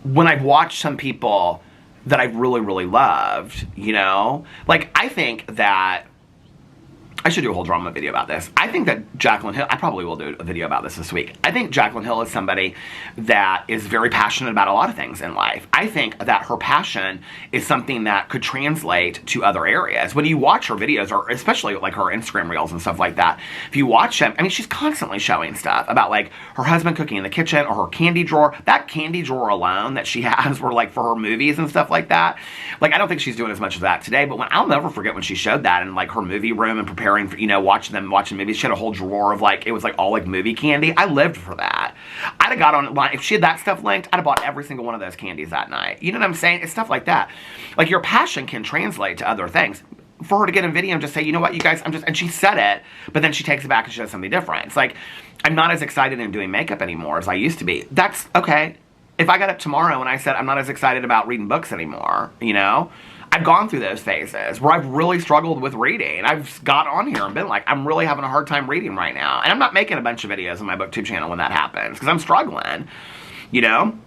when I've watched some people that I've really, really loved, you know, like, I think that I should do a whole drama video about this. I think that Jaclyn Hill, I probably will do a video about this week. I think Jaclyn Hill is somebody that is very passionate about a lot of things in life. I think that her passion is something that could translate to other areas. When you watch her videos, or especially like her Instagram reels and stuff like that, if you watch them, I mean, she's constantly showing stuff about like her husband cooking in the kitchen or her candy drawer. That candy drawer alone that she has were like for her movies and stuff like that. Like, I don't think she's doing as much of that today, but I'll never forget when she showed that in like her movie room and preparing for, you know, watching movies. She had a whole drawer of like, it was like all like movie candy. I lived for that. I'd have got online, if she had that stuff linked, I'd have bought every single one of those candies that night. You know what I'm saying? It's stuff like that. Like, your passion can translate to other things. For her to get in video and just say, you know what, you guys, and she said it, but then she takes it back and she does something different. It's like, I'm not as excited in doing makeup anymore as I used to be. That's okay. If I got up tomorrow and I said, I'm not as excited about reading books anymore, you know? I've gone through those phases where I've really struggled with reading. I've got on here and been like, I'm really having a hard time reading right now. And I'm not making a bunch of videos on my BookTube channel when that happens, because I'm struggling, you know?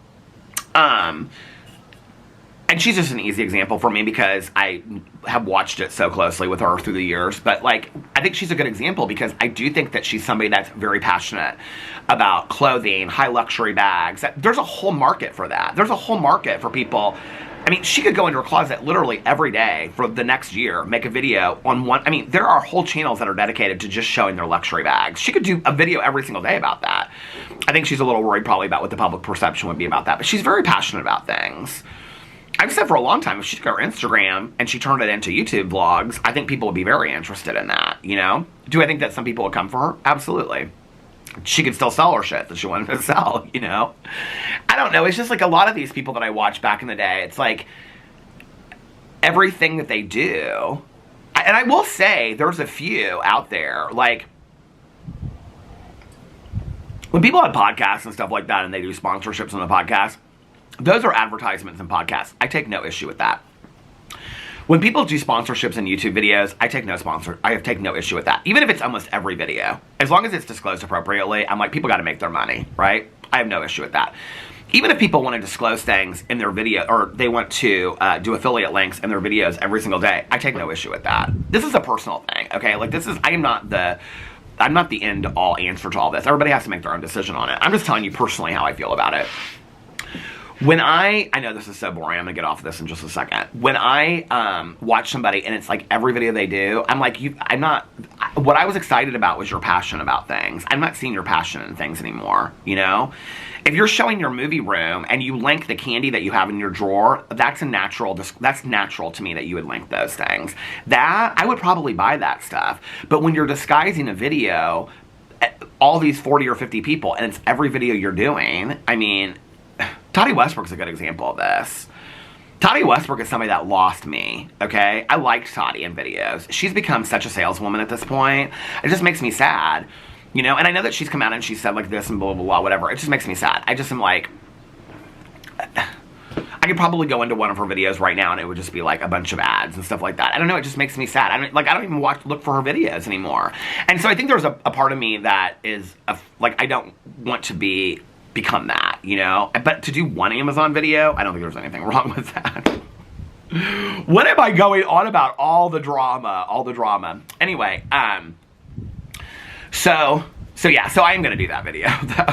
And she's just an easy example for me because I have watched it so closely with her through the years. But, like, I think she's a good example because I do think that she's somebody that's very passionate about clothing, high luxury bags. There's a whole market for that. There's a whole market for people. I mean, she could go into her closet literally every day for the next year, make a video on one. I mean, there are whole channels that are dedicated to just showing their luxury bags. She could do a video every single day about that. I think she's a little worried probably about what the public perception would be about that. But she's very passionate about things. I've said for a long time, if she took her Instagram and she turned it into YouTube vlogs, I think people would be very interested in that, you know? Do I think that some people would come for her? Absolutely. She could still sell her shit that she wanted to sell, you know? I don't know. It's just like a lot of these people that I watched back in the day, it's like everything that they do. And I will say, there's a few out there, like, when people have podcasts and stuff like that and they do sponsorships on the podcast, those are advertisements and podcasts. I take no issue with that. When people do sponsorships in YouTube videos, I take no issue with that. Even if it's almost every video. As long as it's disclosed appropriately, I'm like, people gotta make their money, right? I have no issue with that. Even if people want to disclose things in their video, or they want to do affiliate links in their videos every single day, I take no issue with that. This is a personal thing, okay? Like, I'm not the end-all answer to all this. Everybody has to make their own decision on it. I'm just telling you personally how I feel about it. When I know this is so boring, I'm gonna get off of this in just a second. When I watch somebody and it's like every video they do, I'm like, what I was excited about was your passion about things. I'm not seeing your passion in things anymore, you know? If you're showing your movie room and you link the candy that you have in your drawer, that's natural to me that you would link those things. That, I would probably buy that stuff. But when you're disguising a video, all these 40 or 50 people, and it's every video you're doing, I mean, Toddy Westbrook's a good example of this. Toddy Westbrook is somebody that lost me, okay? I liked Toddy in videos. She's become such a saleswoman at this point. It just makes me sad, you know? And I know that she's come out and she said like this and blah, blah, blah, whatever. It just makes me sad. I just am like, I could probably go into one of her videos right now and it would just be like a bunch of ads and stuff like that. I don't know, it just makes me sad. I don't even look for her videos anymore. And so I think there's a part of me that is, like, I don't want to become that, you know? But to do one Amazon video, I don't think there's anything wrong with that. What am I going on about? All the drama. Anyway, so I am gonna do that video.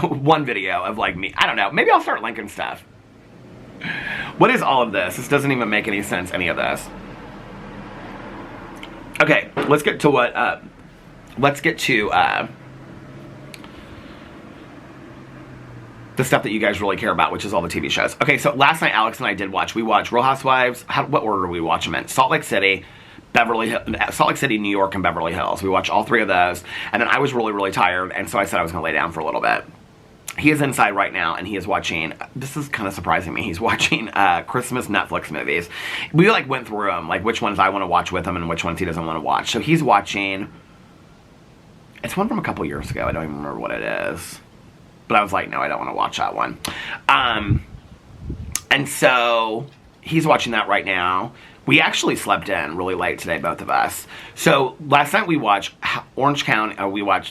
One video of like me. I don't know, maybe I'll start linking stuff. What is all of this? This doesn't even make any sense, any of this. Okay, let's get to the stuff that you guys really care about, which is all the TV shows. Okay, so last night Alex and I we watched Real Housewives. What order do we watch them in? Salt Lake City, New York, and Beverly Hills. We watched all three of those, and then I was really, really tired, and so I said I was gonna lay down for a little bit. He is inside right now, and he is watching, this is kind of surprising me, he's watching Christmas Netflix movies. We like went through them, like which ones I want to watch with him and which ones he doesn't want to watch. So he's watching, it's one from a couple years ago, I don't even remember what it is. But I was like, no, I don't want to watch that one. And so he's watching that right now. We actually slept in really late today, both of us. So last night we watched Orange County.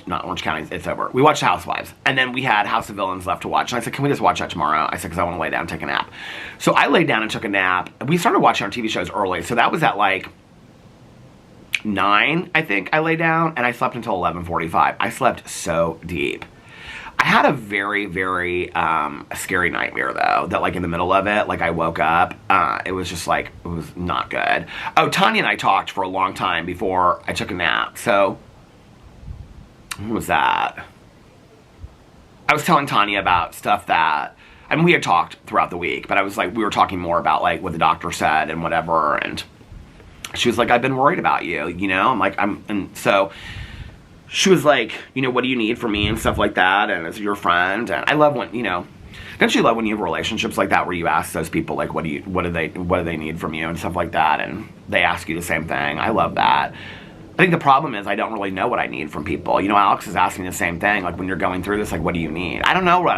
Not Orange County, it's over. We watched Housewives. And then we had House of Villains left to watch. And I said, can we just watch that tomorrow? I said, because I want to lay down and take a nap. So I laid down and took a nap. We started watching our TV shows early. So that was at like 9, I think, I lay down. And I slept until 11:45. I slept so deep. I had a very, very scary nightmare, though, that, like, in the middle of it, like, I woke up, it was just, like, it was not good. Oh, Tanya and I talked for a long time before I took a nap, so, what was that? I was telling Tanya about stuff that, I mean, we had talked throughout the week, but I was, like, we were talking more about, like, what the doctor said and whatever, and she was like, I've been worried about you, you know? I'm like, and so she was like, you know, what do you need from me and stuff like that, and as your friend, and I love when, you know, don't you love when you have relationships like that where you ask those people, like, what do they need from you and stuff like that, and they ask you the same thing. I love that. I think the problem is I don't really know what I need from people. You know, Alex is asking the same thing, like, when you're going through this, like, what do you need? I don't know what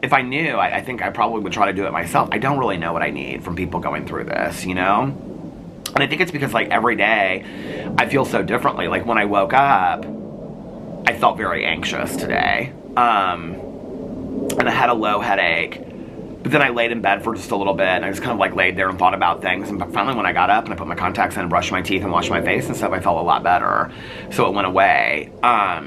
if I knew, I think I probably would try to do it myself. I don't really know what I need from people going through this, you know? And I think it's because, like, every day I feel so differently. Like, when I woke up, I felt very anxious today, and I had a low headache, But then I laid in bed for just a little bit, and I just kind of like laid there and thought about things. And finally, when I got up and I put my contacts in and brushed my teeth and washed my face and stuff, I felt a lot better. So it went away. I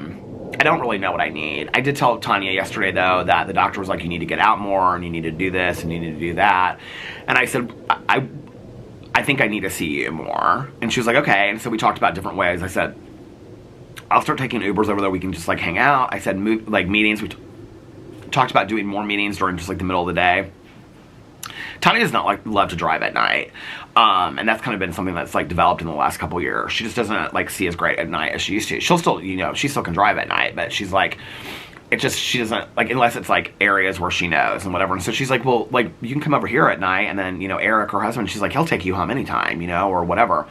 don't really know what I need. I did tell Tanya yesterday, though, that the doctor was like, you need to get out more, and you need to do this, and you need to do that. And I said, I think I need to see you more. And she was like, okay. And so we talked about different ways. I said, I'll start taking Ubers over there. We can just like hang out. I said, like meetings. We talked about doing more meetings during just like the middle of the day. Tanya does not like love to drive at night. And that's kind of been something that's like developed in the last couple of years. She just doesn't like see as great at night as she used to. She'll still, you know, she still can drive at night, but she's like, she doesn't like, unless it's like areas where she knows and whatever. And so she's like, well, like you can come over here at night, and then, you know, Eric, her husband, she's like, he'll take you home anytime, you know, or whatever.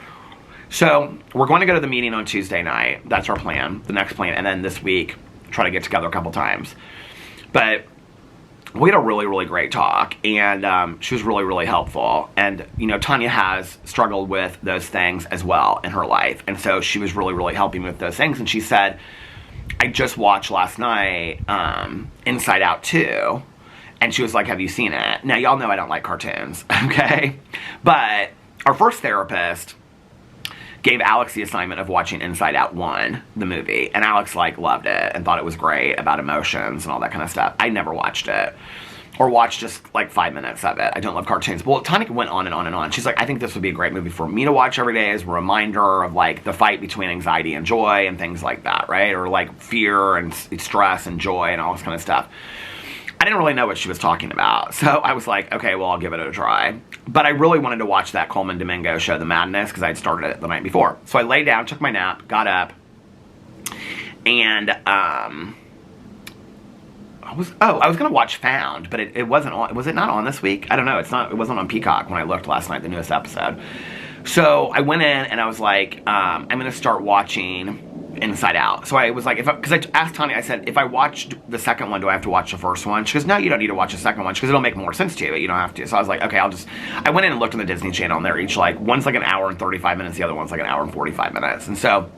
So we're going to go to the meeting on Tuesday night. That's our plan, the next plan. And then this week, try to get together a couple times. But we had a really, really great talk, and she was really, really helpful. And, you know, Tanya has struggled with those things as well in her life. And so she was really, really helping with those things. And she said, I just watched last night Inside Out 2. And she was like, have you seen it? Now, y'all know I don't like cartoons, okay? But our first therapist gave Alex the assignment of watching Inside Out 1, the movie. And Alex, like, loved it and thought it was great about emotions and all that kind of stuff. I never watched it. Or watched just, like, 5 minutes of it. I don't love cartoons. Well, Tanya went on and on and on. She's like, I think this would be a great movie for me to watch every day as a reminder of, like, the fight between anxiety and joy and things like that, right? Or, like, fear and stress and joy and all this kind of stuff. I didn't really know what she was talking about. So I was like, okay, well, I'll give it a try. But I really wanted to watch that Coleman Domingo show, The Madness, because I'd started it the night before. So I laid down, took my nap, got up, and I was going to watch Found, but it wasn't on. Was it not on this week? I don't know. It wasn't on Peacock when I looked last night, the newest episode. So I went in and I was like, I'm going to start watching Inside Out. So I was like, because I asked Tanya, I said, if I watched the second one, do I have to watch the first one? She goes, no, you don't need to watch the second one. She goes, it'll make more sense to you, but you don't have to. So I was like, okay, I went in and looked on the Disney Channel, and they're each like, one's like an hour and 35 minutes, the other one's like an hour and 45 minutes. And so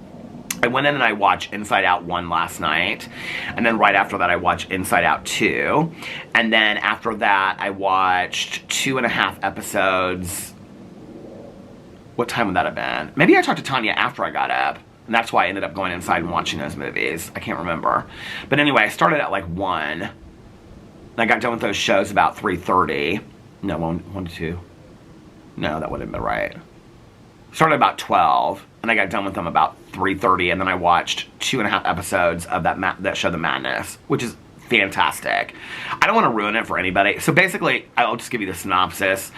I went in and I watched Inside Out 1 last night, and then right after that I watched Inside Out 2, and then after that I watched 2.5 episodes. What time would that have been? Maybe I talked to Tanya after I got up. And that's why I ended up going inside and watching those movies. I can't remember. But anyway, I started at like 1. And I got done with those shows about 3:30. No, 1 to 2. No, that wouldn't have been right. Started about 12. And I got done with them about 3:30. And then I watched 2.5 episodes of that show, The Madness, which is fantastic. I don't want to ruin it for anybody. So basically, I'll just give you the synopsis.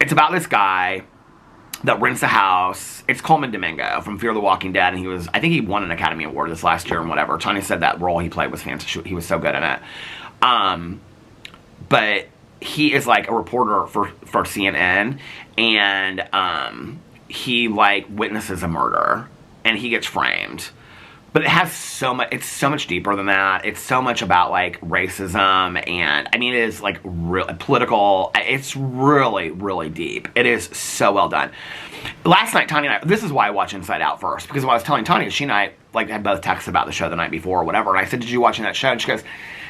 It's about this guy that rents a house. It's Coleman Domingo from Fear the Walking Dead, and I think he won an Academy Award this last year and whatever. Tanya said that role he played was fantastic. He was so good in it. But he is like a reporter for CNN, and he like witnesses a murder, and he gets framed. But it has it's so much deeper than that. It's so much about, like, racism, and, I mean, it is, like, political. It's really, really deep. It is so well done. Last night, Tanya and I, this is why I watched Inside Out first, because when I was telling Tanya, she and I, like, had both texted about the show the night before or whatever, and I said, did you watch that show? And she goes,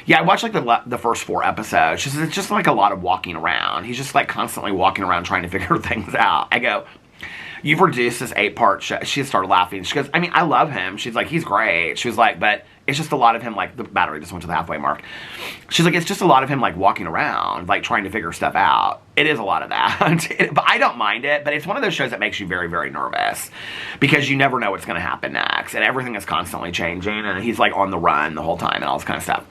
yeah, I watched, like, the first 4 episodes. She says, it's just, like, a lot of walking around. He's just, like, constantly walking around trying to figure things out. I go, you've reduced this 8-part show. She started laughing. She goes, I mean, I love him. She's like, he's great. She was like, but it's just a lot of him, like, the battery just went to the halfway mark. She's like, it's just a lot of him, like, walking around, like, trying to figure stuff out. It is a lot of that. But I don't mind it. But it's one of those shows that makes you very, very nervous. Because you never know what's going to happen next. And everything is constantly changing. And he's, like, on the run the whole time and all this kind of stuff.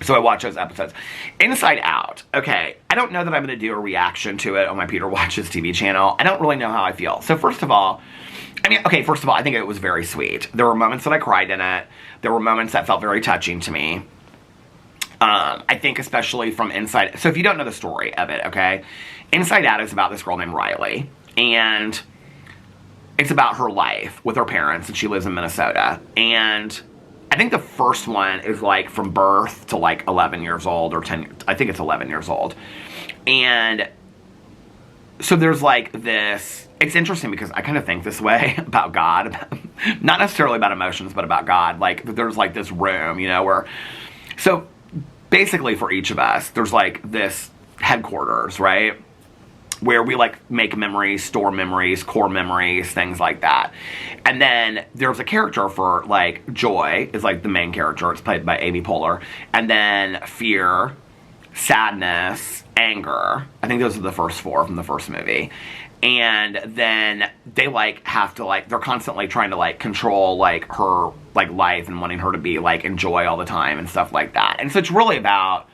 So I watch those episodes. Inside Out. Okay, I don't know that I'm going to do a reaction to it on my Peter Watches TV channel. I don't really know how I feel. So first of all, I think it was very sweet. There were moments that I cried in it. There were moments that felt very touching to me. I think especially from Inside... So if you don't know the story of it, okay? Inside Out is about this girl named Riley. And it's about her life with her parents. And she lives in Minnesota. And I think the first one is, like, from birth to, like, 11 years old or 10... I think it's 11 years old. And so there's, like, this... It's interesting because I kind of think this way about God. Not necessarily about emotions, but about God. Like, there's, like, this room, you know, where... So, basically, for each of us, there's, like, this headquarters, right? Where we like make memories, store memories, core memories, things like that. And then there's a character for like Joy is like the main character. It's played by Amy Poehler. And then fear, sadness, anger. I think those are the first four from the first movie. And then they like have to like, they're constantly trying to like control like her like life and wanting her to be like enjoy all the time and stuff like that. And so it's really about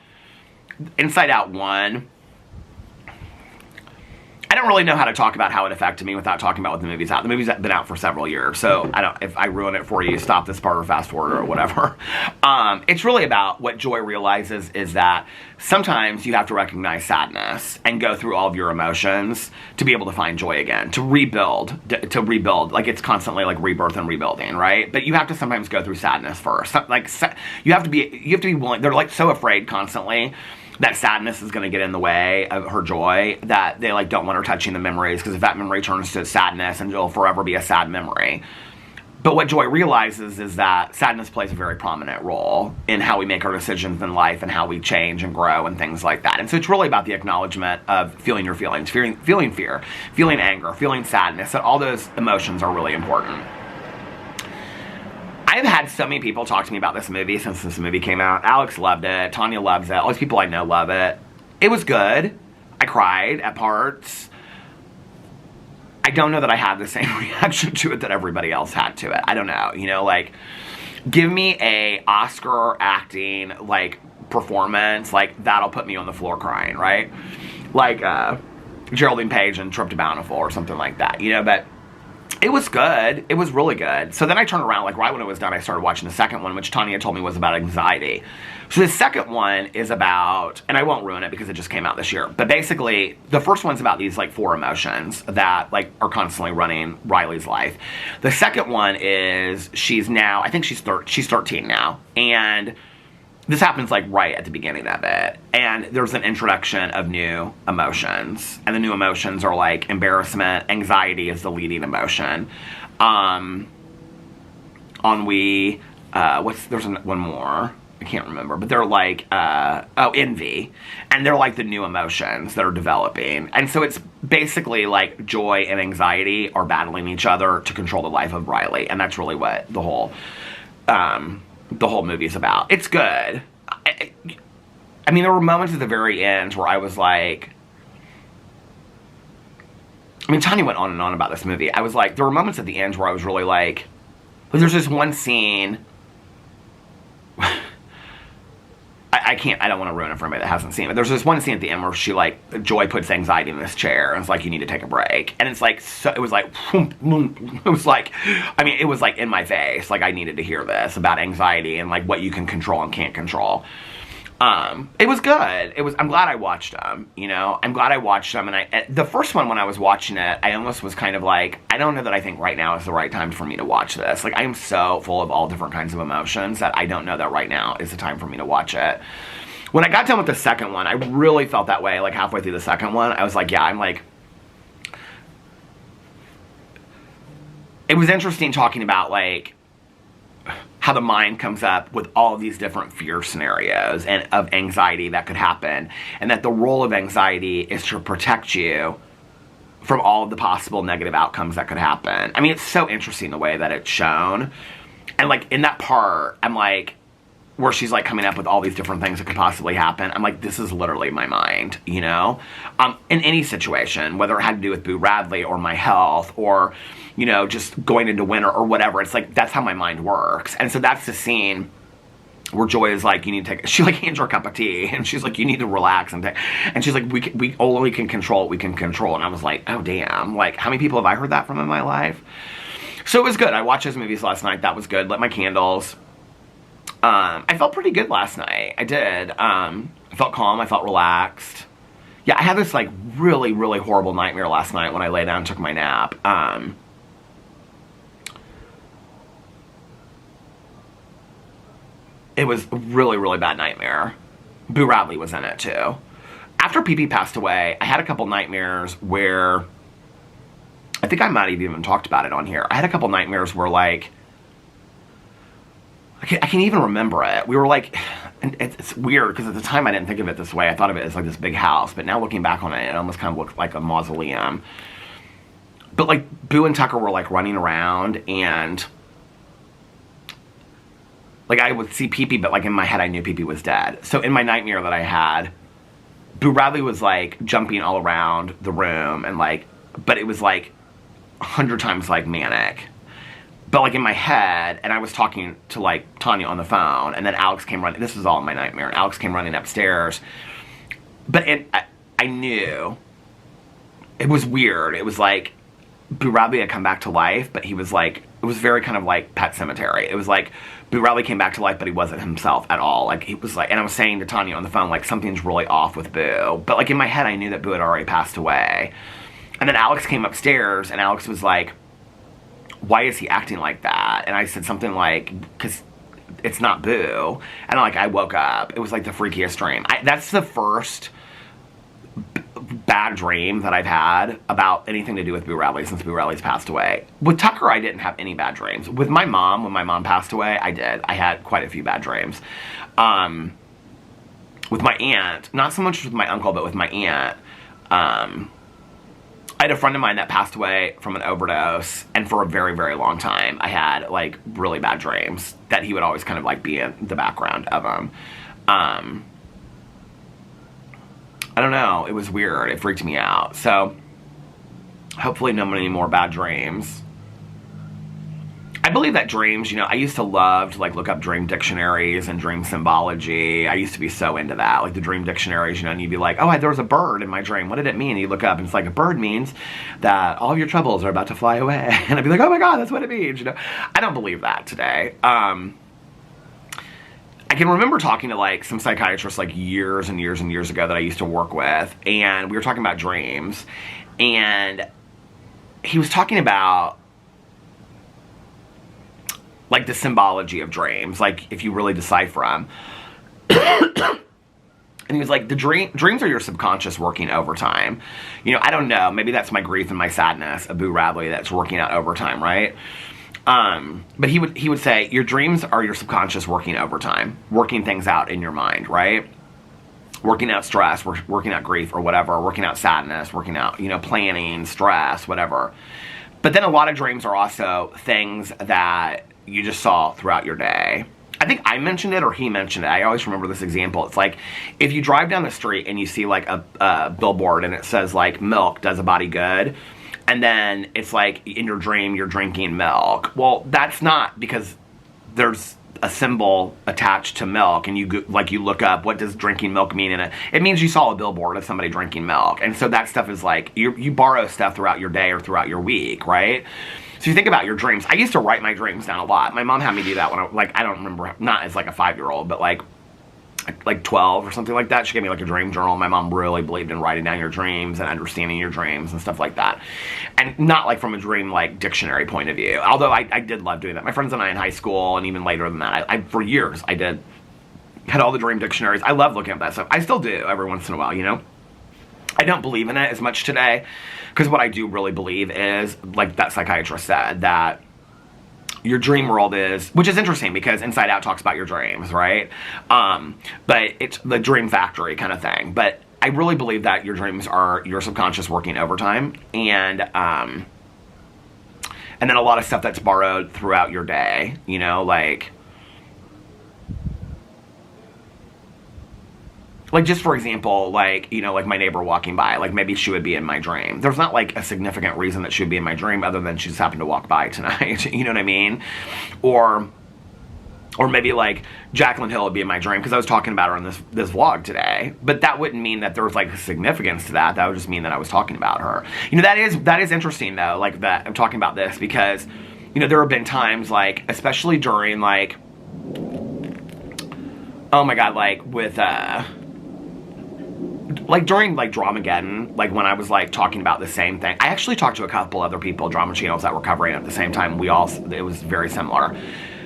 Inside Out 1. I don't really know how to talk about how it affected me without talking about what the movie's out. The movie's been out for several years, so I don't. If I ruin it for you, stop this part or fast forward or whatever. It's really about what Joy realizes is that sometimes you have to recognize sadness and go through all of your emotions to be able to find joy again, to rebuild. Like it's constantly like rebirth and rebuilding, right? But you have to sometimes go through sadness first. Like you have to be willing. They're like so afraid constantly that sadness is going to get in the way of her joy, that they like don't want her touching the memories, because if that memory turns to sadness, and it'll forever be a sad memory. But what Joy realizes is that sadness plays a very prominent role in how we make our decisions in life and how we change and grow and things like that. And so it's really about the acknowledgement of feeling your feelings, feeling fear, feeling anger, feeling sadness, and all those emotions are really important. I've had so many people talk to me about this movie since this movie came out. Alex loved it. Tanya loves it. All these people I know love it. It was good. I cried at parts. I don't know that I had the same reaction to it that everybody else had to it. I don't know. You know, like, give me a Oscar acting, like, performance. Like, that'll put me on the floor crying, right? Like, Geraldine Page and Trip to Bountiful or something like that. You know, but it was good. It was really good. So then I turned around, like right when it was done, I started watching the second one, which Tanya told me was about anxiety. So the second one is about, and I won't ruin it because it just came out this year, but basically the first one's about these like four emotions that like are constantly running Riley's life. The second one is she's now, I think she's 13 now, and this happens like right at the beginning of it. And there's an introduction of new emotions. And the new emotions are like embarrassment. Anxiety is the leading emotion. Ennui. There's one more. I can't remember. But they're like, envy. And they're like the new emotions that are developing. And so it's basically like joy and anxiety are battling each other to control the life of Riley. And that's really what the whole movie's about. It's good. I mean, there were moments at the very end where I was like, I mean, Tanya went on and on about this movie. I was like, there were moments at the end where I was really like there's this one scene, I don't want to ruin it for anybody that hasn't seen it. There's this one scene at the end where she, like, Joy puts anxiety in this chair, and it's like, you need to take a break. And it's like, so, it was like, it was like, I mean, it was like in my face. Like, I needed to hear this about anxiety and, like, what you can control and can't control. It was good. I'm glad I watched them, you know? I'm glad I watched them, and the first one, when I was watching it, I almost was kind of like, I don't know that I think right now is the right time for me to watch this. Like, I am so full of all different kinds of emotions that I don't know that right now is the time for me to watch it. When I got done with the second one, I really felt that way, like, halfway through the second one. I was like, yeah, I'm like... It was interesting talking about, like, how the mind comes up with all of these different fear scenarios and of anxiety that could happen, and that the role of anxiety is to protect you from all of the possible negative outcomes that could happen. I mean, it's so interesting the way that it's shown. And, like, in that part, I'm like, where she's, like, coming up with all these different things that could possibly happen, I'm like, this is literally my mind, you know? In any situation, whether it had to do with Boo Radley or my health or, you know, just going into winter or whatever, it's like, that's how my mind works. And so that's the scene where Joy is like, you need to take, she, like, hands her a cup of tea, and she's like, you need to relax and take, and she's like, we only can control what we can control. And I was like, oh, damn, like, how many people have I heard that from in my life? So it was good. I watched those movies last night. That was good. Lit my candles. I felt pretty good last night. I did. I felt calm. I felt relaxed. Yeah, I had this, like, really, really horrible nightmare last night when I lay down and took my nap. It was a really, really bad nightmare. Boo Radley was in it, too. After Pee-Pee passed away, I had a couple nightmares where... I think I might have even talked about it on here. I had a couple nightmares where, like... I can even remember it. We were like, and it's weird because at the time I didn't think of it this way. I thought of it as like this big house, but now looking back on it, it almost kind of looked like a mausoleum. But like Boo and Tucker were like running around, and like I would see Pee-Pee, but like in my head I knew Pee-Pee was dead. So in my nightmare that I had, Boo Radley was like jumping all around the room, and like, but it was like 100 times like manic. But like in my head, and I was talking to like Tanya on the phone, and then Alex came running. This was all in my nightmare. And Alex came running upstairs. But I knew it was weird. It was like Boo Radley had come back to life, but he was like, it was very kind of like Pet Sematary. It was like Boo Radley came back to life, but he wasn't himself at all. Like he was like, and I was saying to Tanya on the phone, like something's really off with Boo. But like in my head, I knew that Boo had already passed away. And then Alex came upstairs, and Alex was like, why is he acting like that? And I said something like, because it's not Boo. And like I woke up. It was like the freakiest dream. That's the first bad dream that I've had about anything to do with Boo Radley since Boo Radley's passed away. With Tucker, I didn't have any bad dreams. With my mom, when my mom passed away, I did. I had quite a few bad dreams. With my aunt, not so much with my uncle, but with my aunt, I had a friend of mine that passed away from an overdose, and for a very, very long time, I had, like, really bad dreams that he would always kind of, like, be in the background of them. I don't know. It was weird. It freaked me out. So, hopefully no many more bad dreams. I believe that dreams, you know, I used to love to, like, look up dream dictionaries and dream symbology. I used to be so into that. Like, the dream dictionaries, you know, and you'd be like, oh, there was a bird in my dream. What did it mean? And you look up, and it's like, a bird means that all of your troubles are about to fly away. And I'd be like, oh my God, that's what it means, you know. I don't believe that today. I can remember talking to, like, some psychiatrists, like, years and years and years ago that I used to work with, and we were talking about dreams, and he was talking about, like, the symbology of dreams, like, if you really decipher them. And he was like, dreams are your subconscious working overtime. You know, I don't know, maybe that's my grief and my sadness of Boo Radley that's working out overtime, right? But he would say, your dreams are your subconscious working overtime, working things out in your mind, right? Working out stress, working out grief or whatever, working out sadness, working out, you know, planning, stress, whatever. But then a lot of dreams are also things that you just saw throughout your day. I think I mentioned it or he mentioned it. I always remember this example. It's like, if you drive down the street and you see like a billboard and it says like, milk does a body good, and then it's like, in your dream, you're drinking milk. Well, that's not because there's a symbol attached to milk, and you look up, what does drinking milk mean in it? It means you saw a billboard of somebody drinking milk. And so that stuff is like, you borrow stuff throughout your day or throughout your week, right? So you think about your dreams. I used to write my dreams down a lot. My mom had me do that when I don't remember, not as like a 5-year-old, but like 12 or something like that. She gave me like a dream journal. My mom really believed in writing down your dreams and understanding your dreams and stuff like that. And not like from a dream like dictionary point of view. Although I did love doing that. My friends and I in high school, and even later than that, I for years I had all the dream dictionaries. I love looking at that stuff. I still do every once in a while, you know. I don't believe in it as much today, because what I do really believe is, like that psychiatrist said, that your dream world is, which is interesting because Inside Out talks about your dreams, right? But it's the dream factory kind of thing. But I really believe that your dreams are your subconscious working overtime, and then a lot of stuff that's borrowed throughout your day, you know, like just for example, like, you know, like my neighbor walking by, like maybe she would be in my dream. There's not like a significant reason that she would be in my dream other than she just happened to walk by tonight. You know what I mean? Or maybe like Jaclyn Hill would be in my dream because I was talking about her in this vlog today. But that wouldn't mean that there was like a significance to that. That would just mean that I was talking about her. You know, that is interesting though, like that I'm talking about this because, you know, there have been times like, especially during like, oh my God, like with, like during like Dramageddon, like when I was like talking about the same thing, I actually talked to a couple other people, drama channels that were covering it at the same time. It was very similar.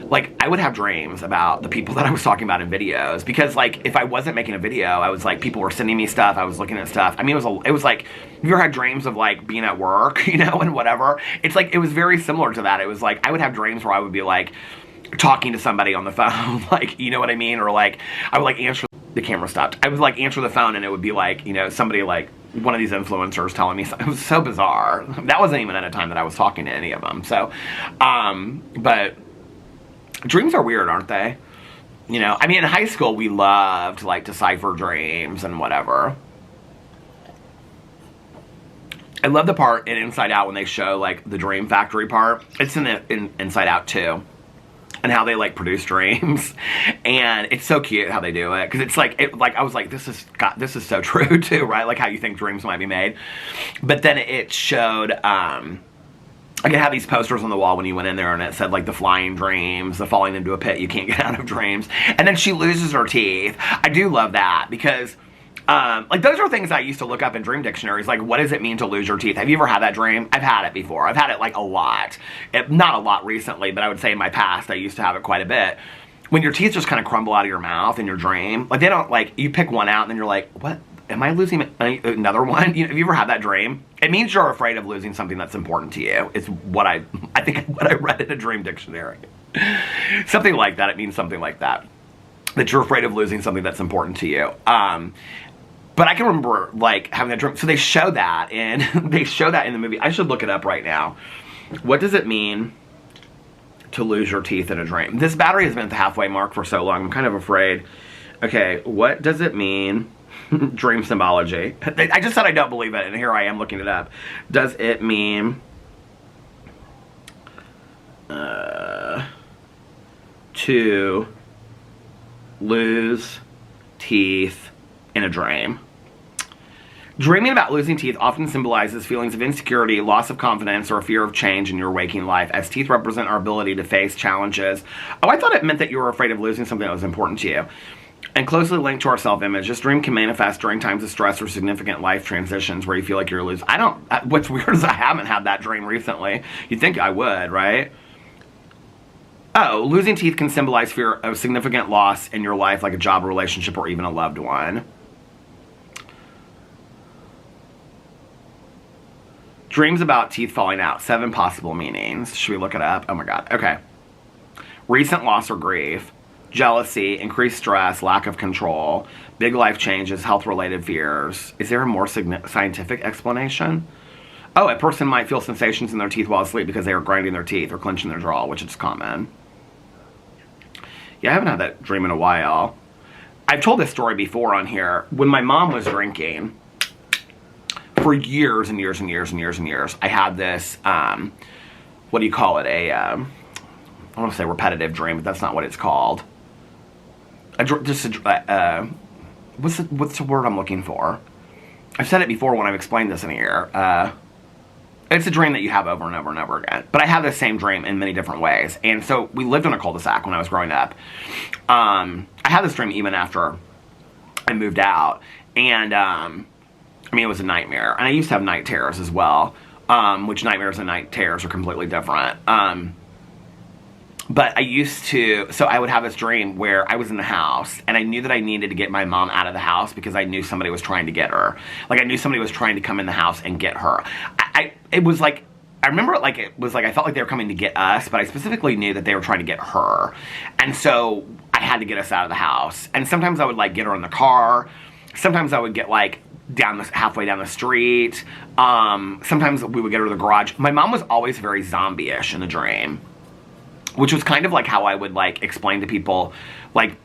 Like I would have dreams about the people that I was talking about in videos, because like if I wasn't making a video, I was like, people were sending me stuff, I was looking at stuff. I mean, it was like, have you ever had dreams of like being at work, you know, and whatever? It's like, it was very similar to that. It was like, I would have dreams where I would be like, talking to somebody on the phone, like, you know what I mean? Or like, I would like answer, the camera stopped. I would like answer the phone and it would be like, you know, somebody like, one of these influencers telling me something. It was so bizarre. That wasn't even at a time that I was talking to any of them. So, but dreams are weird, aren't they? You know, I mean, in high school, we loved, like, decipher dreams and whatever. I love the part in Inside Out when they show, like, the Dream Factory part. It's in Inside Out, too. And how they, like, produce dreams. And it's so cute how they do it. Because it's, like, I was like, this is so true, too, right? Like, how you think dreams might be made. But then it showed, I could have these posters on the wall when you went in there, and it said, like, the flying dreams, the falling into a pit you can't get out of dreams. And then she loses her teeth. I do love that, because, like, those are things I used to look up in dream dictionaries. Like, what does it mean to lose your teeth? Have you ever had that dream? I've had it before. I've had it, like, a lot. Not a lot recently, but I would say in my past, I used to have it quite a bit. When your teeth just kind of crumble out of your mouth in your dream, like, they don't, like, you pick one out, and then you're like, what? Am I losing another one? You know, have you ever had that dream? It means you're afraid of losing something that's important to you. It's what I think what I read in a dream dictionary. Something like that. It means something like that. That you're afraid of losing something that's important to you. But I can remember, like, having that dream. So they show that, and they show that in the movie. I should look it up right now. What does it mean to lose your teeth in a dream? This battery has been at the halfway mark for so long. I'm kind of afraid. Okay, what does it mean? Dream symbology. I just said I don't believe it, and here I am looking it up. Does it mean to lose teeth in a dream? Dreaming about losing teeth often symbolizes feelings of insecurity, loss of confidence, or a fear of change in your waking life, as teeth represent our ability to face challenges. Oh, I thought it meant that you were afraid of losing something that was important to you. And closely linked to our self-image, this dream can manifest during times of stress or significant life transitions where you feel like you're losing. What's weird is I haven't had that dream recently. You'd think I would, right? Oh, losing teeth can symbolize fear of significant loss in your life, like a job, relationship, or even a loved one. Dreams about teeth falling out. 7 possible meanings. Should we look it up? Oh my god. Okay. Recent loss or grief. Jealousy, increased stress, lack of control, big life changes, health-related fears. Is there a more scientific explanation? Oh, a person might feel sensations in their teeth while asleep because they are grinding their teeth or clenching their jaw, which is common. Yeah, I haven't had that dream in a while. I've told this story before on here. When my mom was drinking, for years and years and years and years and years, I had this, what do you call it? I want to say repetitive dream, but that's not what it's called. What's the word I'm looking for? I've said it before when I've explained this in here. It's a dream that you have over and over and over again. But I have the same dream in many different ways. And so we lived in a cul-de-sac when I was growing up. I had this dream even after I moved out. And, I mean, it was a nightmare. And I used to have night terrors as well. Which nightmares and night terrors are completely different. But I used to, so I would have this dream where I was in the house, and I knew that I needed to get my mom out of the house because I knew somebody was trying to get her. Like, I knew somebody was trying to come in the house and get her. It was like, I remember it like it was like I felt like they were coming to get us, but I specifically knew that they were trying to get her. And so I had to get us out of the house. And sometimes I would, like, get her in the car. Sometimes I would get, like, halfway down the street. Sometimes we would get her to the garage. My mom was always very zombie-ish in the dream. Which was kind of like how I would, like, explain to people, like,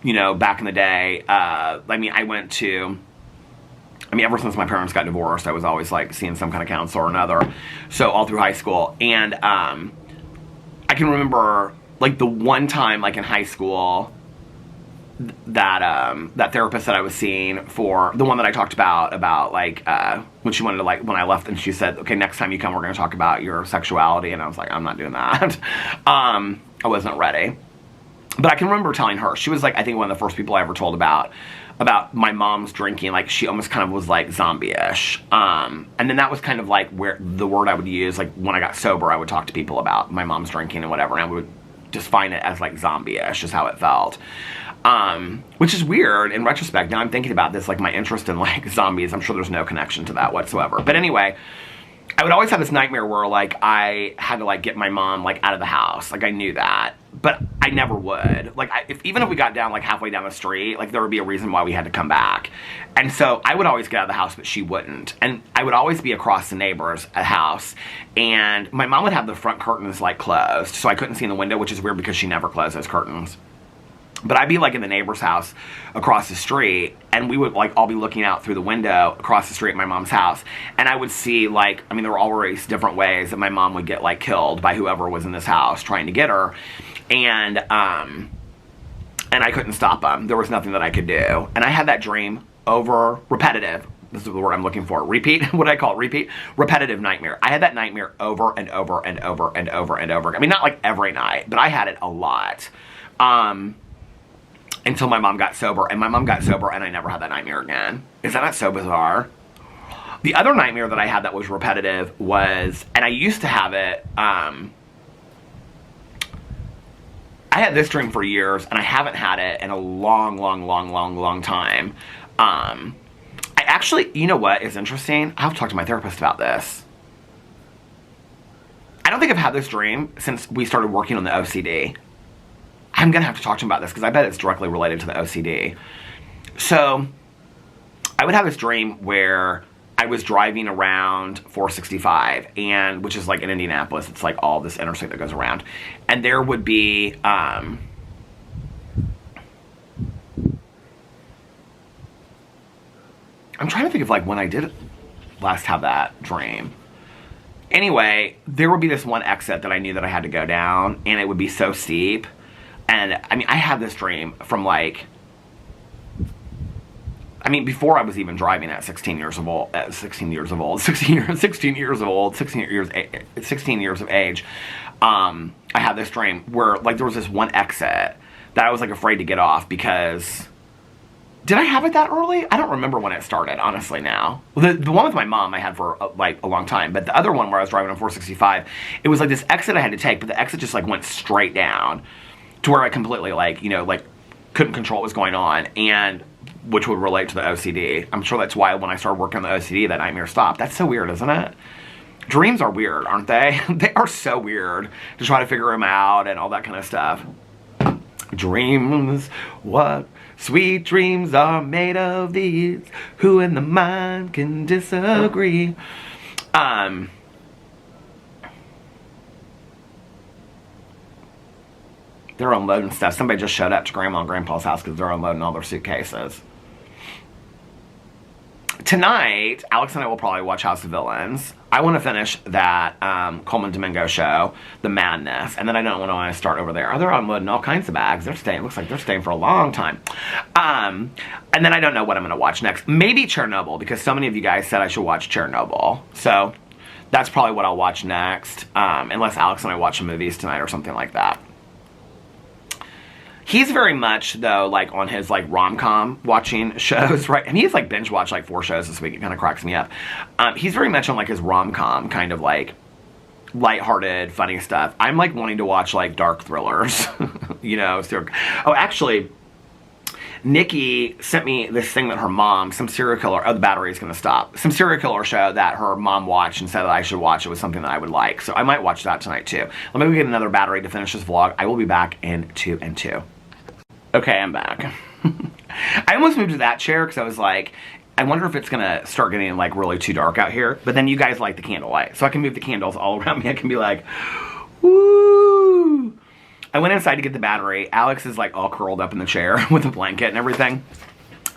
you know, back in the day. I mean, ever since my parents got divorced, I was always, like, seeing some kind of counselor or another. So, all through high school. And, I can remember, like, the one time, like, in high school, that therapist that I was seeing for, the one that I talked about, like, when she wanted to, like, when I left, and she said, okay, next time you come, we're going to talk about your sexuality, and I was like, I'm not doing that. I wasn't ready. But I can remember telling her, she was, like, I think one of the first people I ever told about my mom's drinking. Like, she almost kind of was, like, zombie-ish. And then that was kind of, like, where the word I would use, like, when I got sober, I would talk to people about my mom's drinking and whatever, and I would define it as, like, zombie-ish is how it felt. Which is weird in retrospect. Now I'm thinking about this, like, my interest in, like, zombies. I'm sure there's no connection to that whatsoever. But anyway, I would always have this nightmare where, like, I had to, like, get my mom, like, out of the house. Like, I knew that. but I never would. Like, even if we got down, like, halfway down the street, like, there would be a reason why we had to come back. And so I would always get out of the house, but she wouldn't. And I would always be across the neighbor's house. And my mom would have the front curtains, like, closed, so I couldn't see in the window, which is weird because she never closed those curtains. But I'd be, like, in the neighbor's house across the street, and we would, like, all be looking out through the window across the street at my mom's house. And I would see, like, I mean, there were always different ways that my mom would get, like, killed by whoever was in this house trying to get her. And I couldn't stop them. There was nothing that I could do. And I had that dream over repetitive. This is the word I'm looking for. Repeat. What do I call it? Repeat. Repetitive nightmare. I had that nightmare over and over and over and over and over. I mean, not like every night, but I had it a lot. Until my mom got sober. And my mom got sober and I never had that nightmare again. Is that not so bizarre? The other nightmare that I had that was repetitive was, and I used to have it, I had this dream for years, and I haven't had it in a long time. I actually, you know what is interesting? I have to talk to my therapist about this. I don't think I've had this dream since we started working on the OCD. I'm going to have to talk to him about this because I bet it's directly related to the OCD. So, I would have this dream where I was driving around 465, and which is like in Indianapolis. It's like all this interstate that goes around. And there would be, I'm trying to think of like when I did last have that dream. Anyway, there would be this one exit that I knew that I had to go down, and it would be so steep. And, I mean, I had this dream from, like, I mean, before I was even driving at 16 years of age. I had this dream where, like, there was this one exit that I was, like, afraid to get off because, did I have it that early? I don't remember when it started, honestly, now. The one with my mom I had for, like, a long time, but the other one where I was driving on 465, it was, like, this exit I had to take, but the exit just, like, went straight down. To where I completely, like, you know, like, couldn't control what was going on, and which would relate to the OCD. I'm sure that's why when I started working on the OCD, that nightmare stopped. That's so weird, isn't it? Dreams are weird, aren't they? They are so weird to try to figure them out and all that kind of stuff. Dreams, what sweet dreams are made of these? Who in the mind can disagree? They're unloading stuff. Somebody just showed up to Grandma and Grandpa's house because they're unloading all their suitcases. Tonight, Alex and I will probably watch House of Villains. I want to finish that Coleman Domingo show, The Madness, and then I don't want to start over there. They're unloading all kinds of bags. They're staying. Looks like they're staying for a long time. And then I don't know what I'm going to watch next. Maybe Chernobyl, because so many of you guys said I should watch Chernobyl. So that's probably what I'll watch next, unless Alex and I watch some movies tonight or something like that. He's very much, though, like, on his, like, rom-com watching shows, right? And he's, like, binge-watched, like, 4 shows this week. It kind of cracks me up. He's very much on, like, his rom-com kind of, like, lighthearted, funny stuff. I'm, like, wanting to watch, like, dark thrillers, you know. So, oh, actually, Nikki sent me this thing that her mom, some serial killer, oh, the battery is going to stop. Some serial killer show that her mom watched and said that I should watch. It was something that I would like. So I might watch that tonight, too. Let me go get another battery to finish this vlog. I will be back in 2 and 2. Okay, I'm back. I almost moved to that chair because I was like, I wonder if it's going to start getting, like, really too dark out here. But then you guys like the candlelight. So I can move the candles all around me. I can be like, woo! I went inside to get the battery. Alex is, like, all curled up in the chair with a blanket and everything.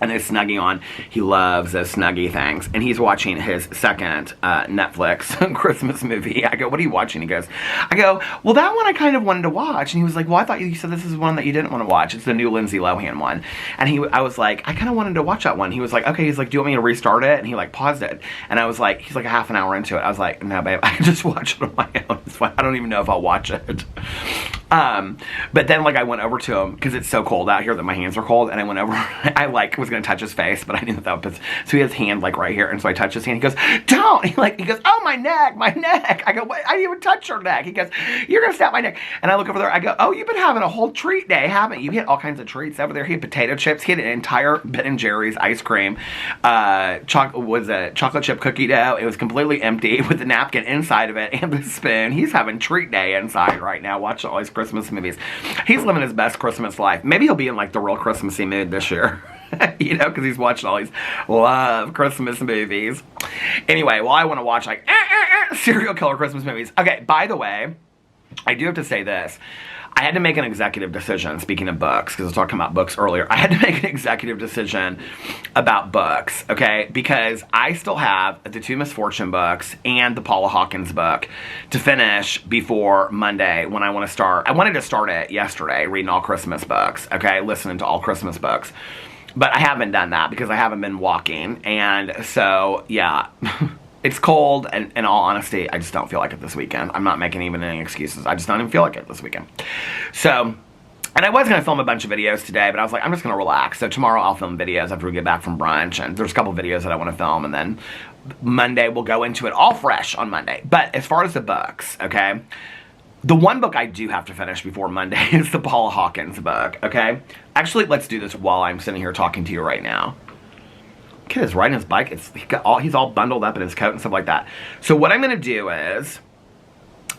And there's Snuggie on. He loves those Snuggie things. And he's watching his second Netflix Christmas movie. I go, what are you watching? He goes, I go, well, that one I kind of wanted to watch. And he was like, well, I thought you said this is one that you didn't want to watch. It's the new Lindsay Lohan one. And I was like, I kind of wanted to watch that one. He was like, okay. He's like, do you want me to restart it? And he, like, paused it. And I was like, he's like a half an hour into it. I was like, no, babe, I can just watch it on my own. It's fine. I don't even know if I'll watch it. But then, like, I went over to him because it's so cold out here that my hands are cold. And I went over, I, like, was going to touch his face, but I knew that was, so he has his hand, like, right here. And so I touched his hand. He goes, don't. He goes, oh, my neck. I go, what? I didn't even touch your neck. He goes, you're going to snap my neck. And I look over there. I go, oh, you've been having a whole treat day, haven't you? He had all kinds of treats over there. He had potato chips. He had an entire Ben & Jerry's ice cream. Chocolate chip cookie dough. It was completely empty with the napkin inside of it and the spoon. He's having treat day inside right now. Watch the ice cream. Christmas movies. He's living his best Christmas life. Maybe he'll be in like the real Christmassy mood this year. You know, because he's watching all these love Christmas movies. Anyway, well, I want to watch like serial killer Christmas movies. Okay, by the way, I do have to say this. I had to make an executive decision, speaking of books, because I was talking about books earlier. I had to make an executive decision about books, okay? Because I still have the 2 Misfortune books and the Paula Hawkins book to finish before Monday when I want to start. I wanted to start it yesterday, reading all Christmas books, okay? Listening to all Christmas books. But I haven't done that because I haven't been walking. And so, yeah. It's cold, and in all honesty, I just don't feel like it this weekend. I'm not making even any excuses. I just don't even feel like it this weekend. So, and I was going to film a bunch of videos today, but I was like, I'm just going to relax. So tomorrow I'll film videos after we get back from brunch, and there's a couple videos that I want to film, and then Monday we'll go into it all fresh on Monday. But as far as the books, okay, the one book I do have to finish before Monday is the Paula Hawkins book, okay? Actually, let's do this while I'm sitting here talking to you right now. Kid is riding his bike. He's all bundled up in his coat and stuff like that. So what I'm going to do is,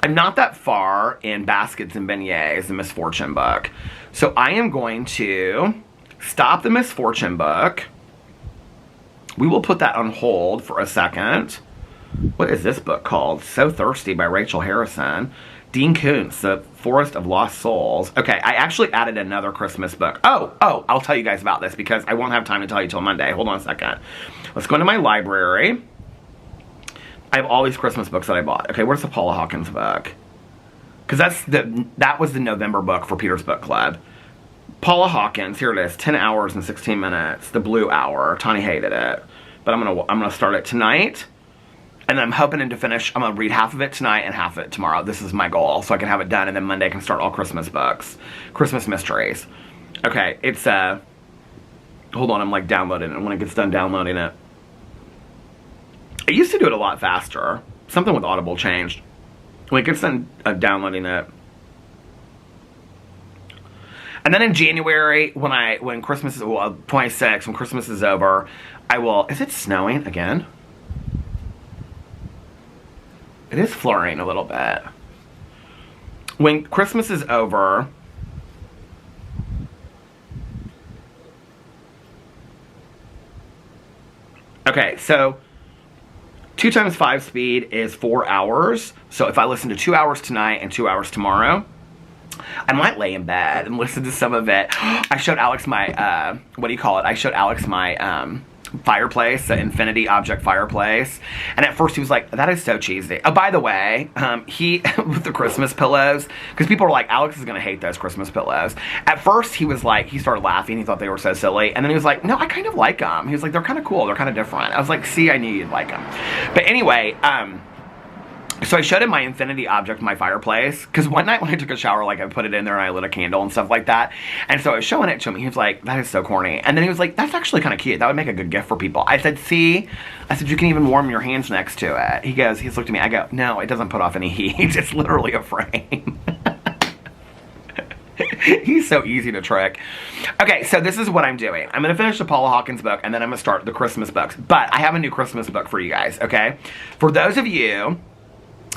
I'm not that far in Baskets and Beignets, the Misfortune book. So I am going to stop the Misfortune book. We will put that on hold for a second. What is this book called? So Thirsty by Rachel Harrison. Dean Koontz, The Forest of Lost Souls. Okay, I actually added another Christmas book. Oh, I'll tell you guys about this because I won't have time to tell you till Monday. Hold on a second. Let's go into my library. I have all these Christmas books that I bought. Okay, where's the Paula Hawkins book? Because that was the November book for Peter's Book Club. Paula Hawkins, here it is, 10 hours and 16 minutes. The Blue Hour. Tani hated it. But I'm gonna start it tonight. And then I'm hoping to finish, I'm going to read half of it tonight and half of it tomorrow. This is my goal, so I can have it done, and then Monday I can start all Christmas books. Christmas mysteries. Okay, it's, hold on, I'm like downloading it. When it gets done downloading it. I used to do it a lot faster. Something with Audible changed. When it gets done downloading it. And then in January, when Christmas is, well, 26, when Christmas is over, I will, is it snowing again? It is flurrying a little bit. When Christmas is over, okay, so 2 times 5 speed is 4 hours. So if I listen to 2 hours tonight and 2 hours tomorrow, I might lay in bed and listen to some of it. I showed Alex my, what do you call it? I showed Alex my, fireplace, the infinity object fireplace, and at first he was like, that is so cheesy. Oh, by the way, he with the Christmas pillows, because people were like, Alex is gonna hate those Christmas pillows. At first he was like, he started laughing, he thought they were so silly, and then he was like, no, I kind of like them. He was like, they're kind of cool, they're kind of different. I was like, see, I knew you'd like them. But anyway, so I showed him my infinity object, my fireplace, because one night when I took a shower, like I put it in there and I lit a candle and stuff like that. And so I was showing it to him. He was like, that is so corny. And then he was like, that's actually kind of cute. That would make a good gift for people. I said, see? I said, you can even warm your hands next to it. He goes, he's looked at me. I go, no, it doesn't put off any heat. It's literally a frame. He's so easy to trick. Okay, so this is what I'm doing. I'm going to finish the Paula Hawkins book, and then I'm going to start the Christmas books. But I have a new Christmas book for you guys, okay? For those of you,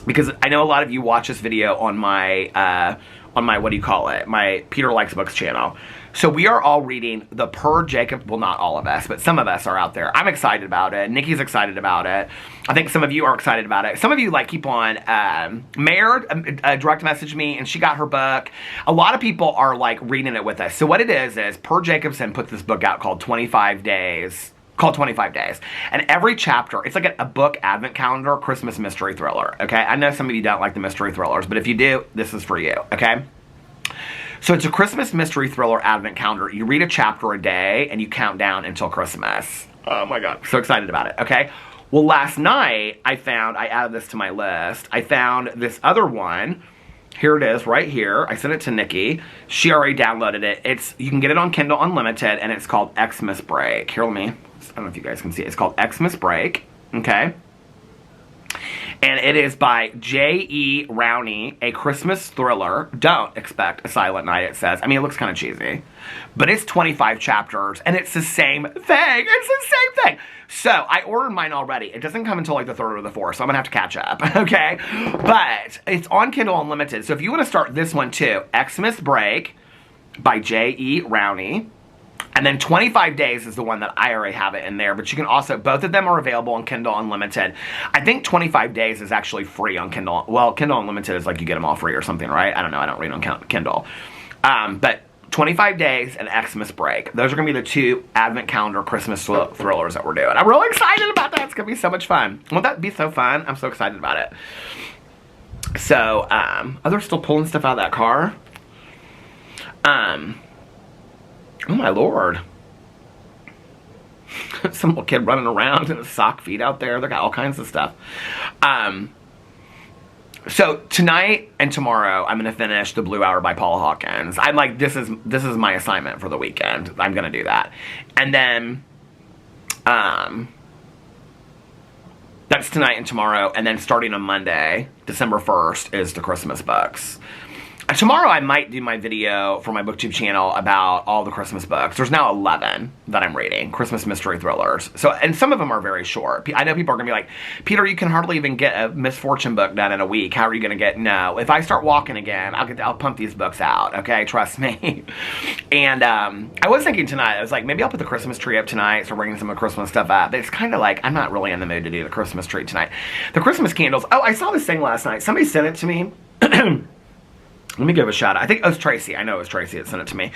because I know a lot of you watch this video on my, what do you call it? My Peter Likes Books channel. So we are all reading the Per Jacob, well, not all of us, but some of us are out there. I'm excited about it. Nikki's excited about it. I think some of you are excited about it. Some of you, like, keep on, Mare direct messaged me, and she got her book. A lot of people are, like, reading it with us. So what it is Per Jacobson put this book out called 25 Days. And every chapter, it's like a book advent calendar, Christmas mystery thriller, okay? I know some of you don't like the mystery thrillers, but if you do, this is for you, okay? So it's a Christmas mystery thriller advent calendar. You read a chapter a day, and you count down until Christmas. Oh my God, so excited about it, okay? Well, last night, I added this to my list. I found this other one. Here it is, right here. I sent it to Nikki. She already downloaded it. You can get it on Kindle Unlimited, and it's called Xmas Break. Here, I don't know if you guys can see it. It's called Xmas Break, okay? And it is by J.E. Rowney, a Christmas thriller. Don't expect a Silent Night, it says. I mean, it looks kind of cheesy. But it's 25 chapters, and it's the same thing. It's the same thing. So, I ordered mine already. It doesn't come until like the 3rd or the 4th, so I'm going to have to catch up, okay? But it's on Kindle Unlimited. So, if you want to start this one too, Xmas Break by J.E. Rowney. And then 25 Days is the one that I already have it in there. But you can also, both of them are available on Kindle Unlimited. I think 25 Days is actually free on Kindle. Well, Kindle Unlimited is like you get them all free or something, right? I don't know. I don't read on Kindle. But 25 Days and Xmas Break. Those are going to be the 2 Advent Calendar Christmas thrillers that we're doing. I'm really excited about that. It's going to be so much fun. Won't that be so fun? I'm so excited about it. So, oh, they're still pulling stuff out of that car. Oh my lord. Some little kid running around in his sock feet out there. They got all kinds of stuff. So tonight and tomorrow I'm going to finish The Blue Hour by Paula Hawkins. I'm like, this is my assignment for the weekend. I'm going to do that. And then that's tonight and tomorrow. And then starting on Monday, December 1st, is the Christmas books. Tomorrow I might do my video for my BookTube channel about all the Christmas books. There's now 11 that I'm reading, Christmas mystery thrillers. So, and some of them are very short. I know people are going to be like, Peter, you can hardly even get a misfortune book done in a week. How are you going to get? No. If I start walking again, I'll pump these books out, okay? Trust me. And I was thinking tonight, I was like, maybe I'll put the Christmas tree up tonight, start bringing some of the Christmas stuff up. But it's kind of like, I'm not really in the mood to do the Christmas tree tonight. The Christmas candles. Oh, I saw this thing last night. Somebody sent it to me. Let me give a shout out. I think it was Tracy. I know it was Tracy that sent it to me.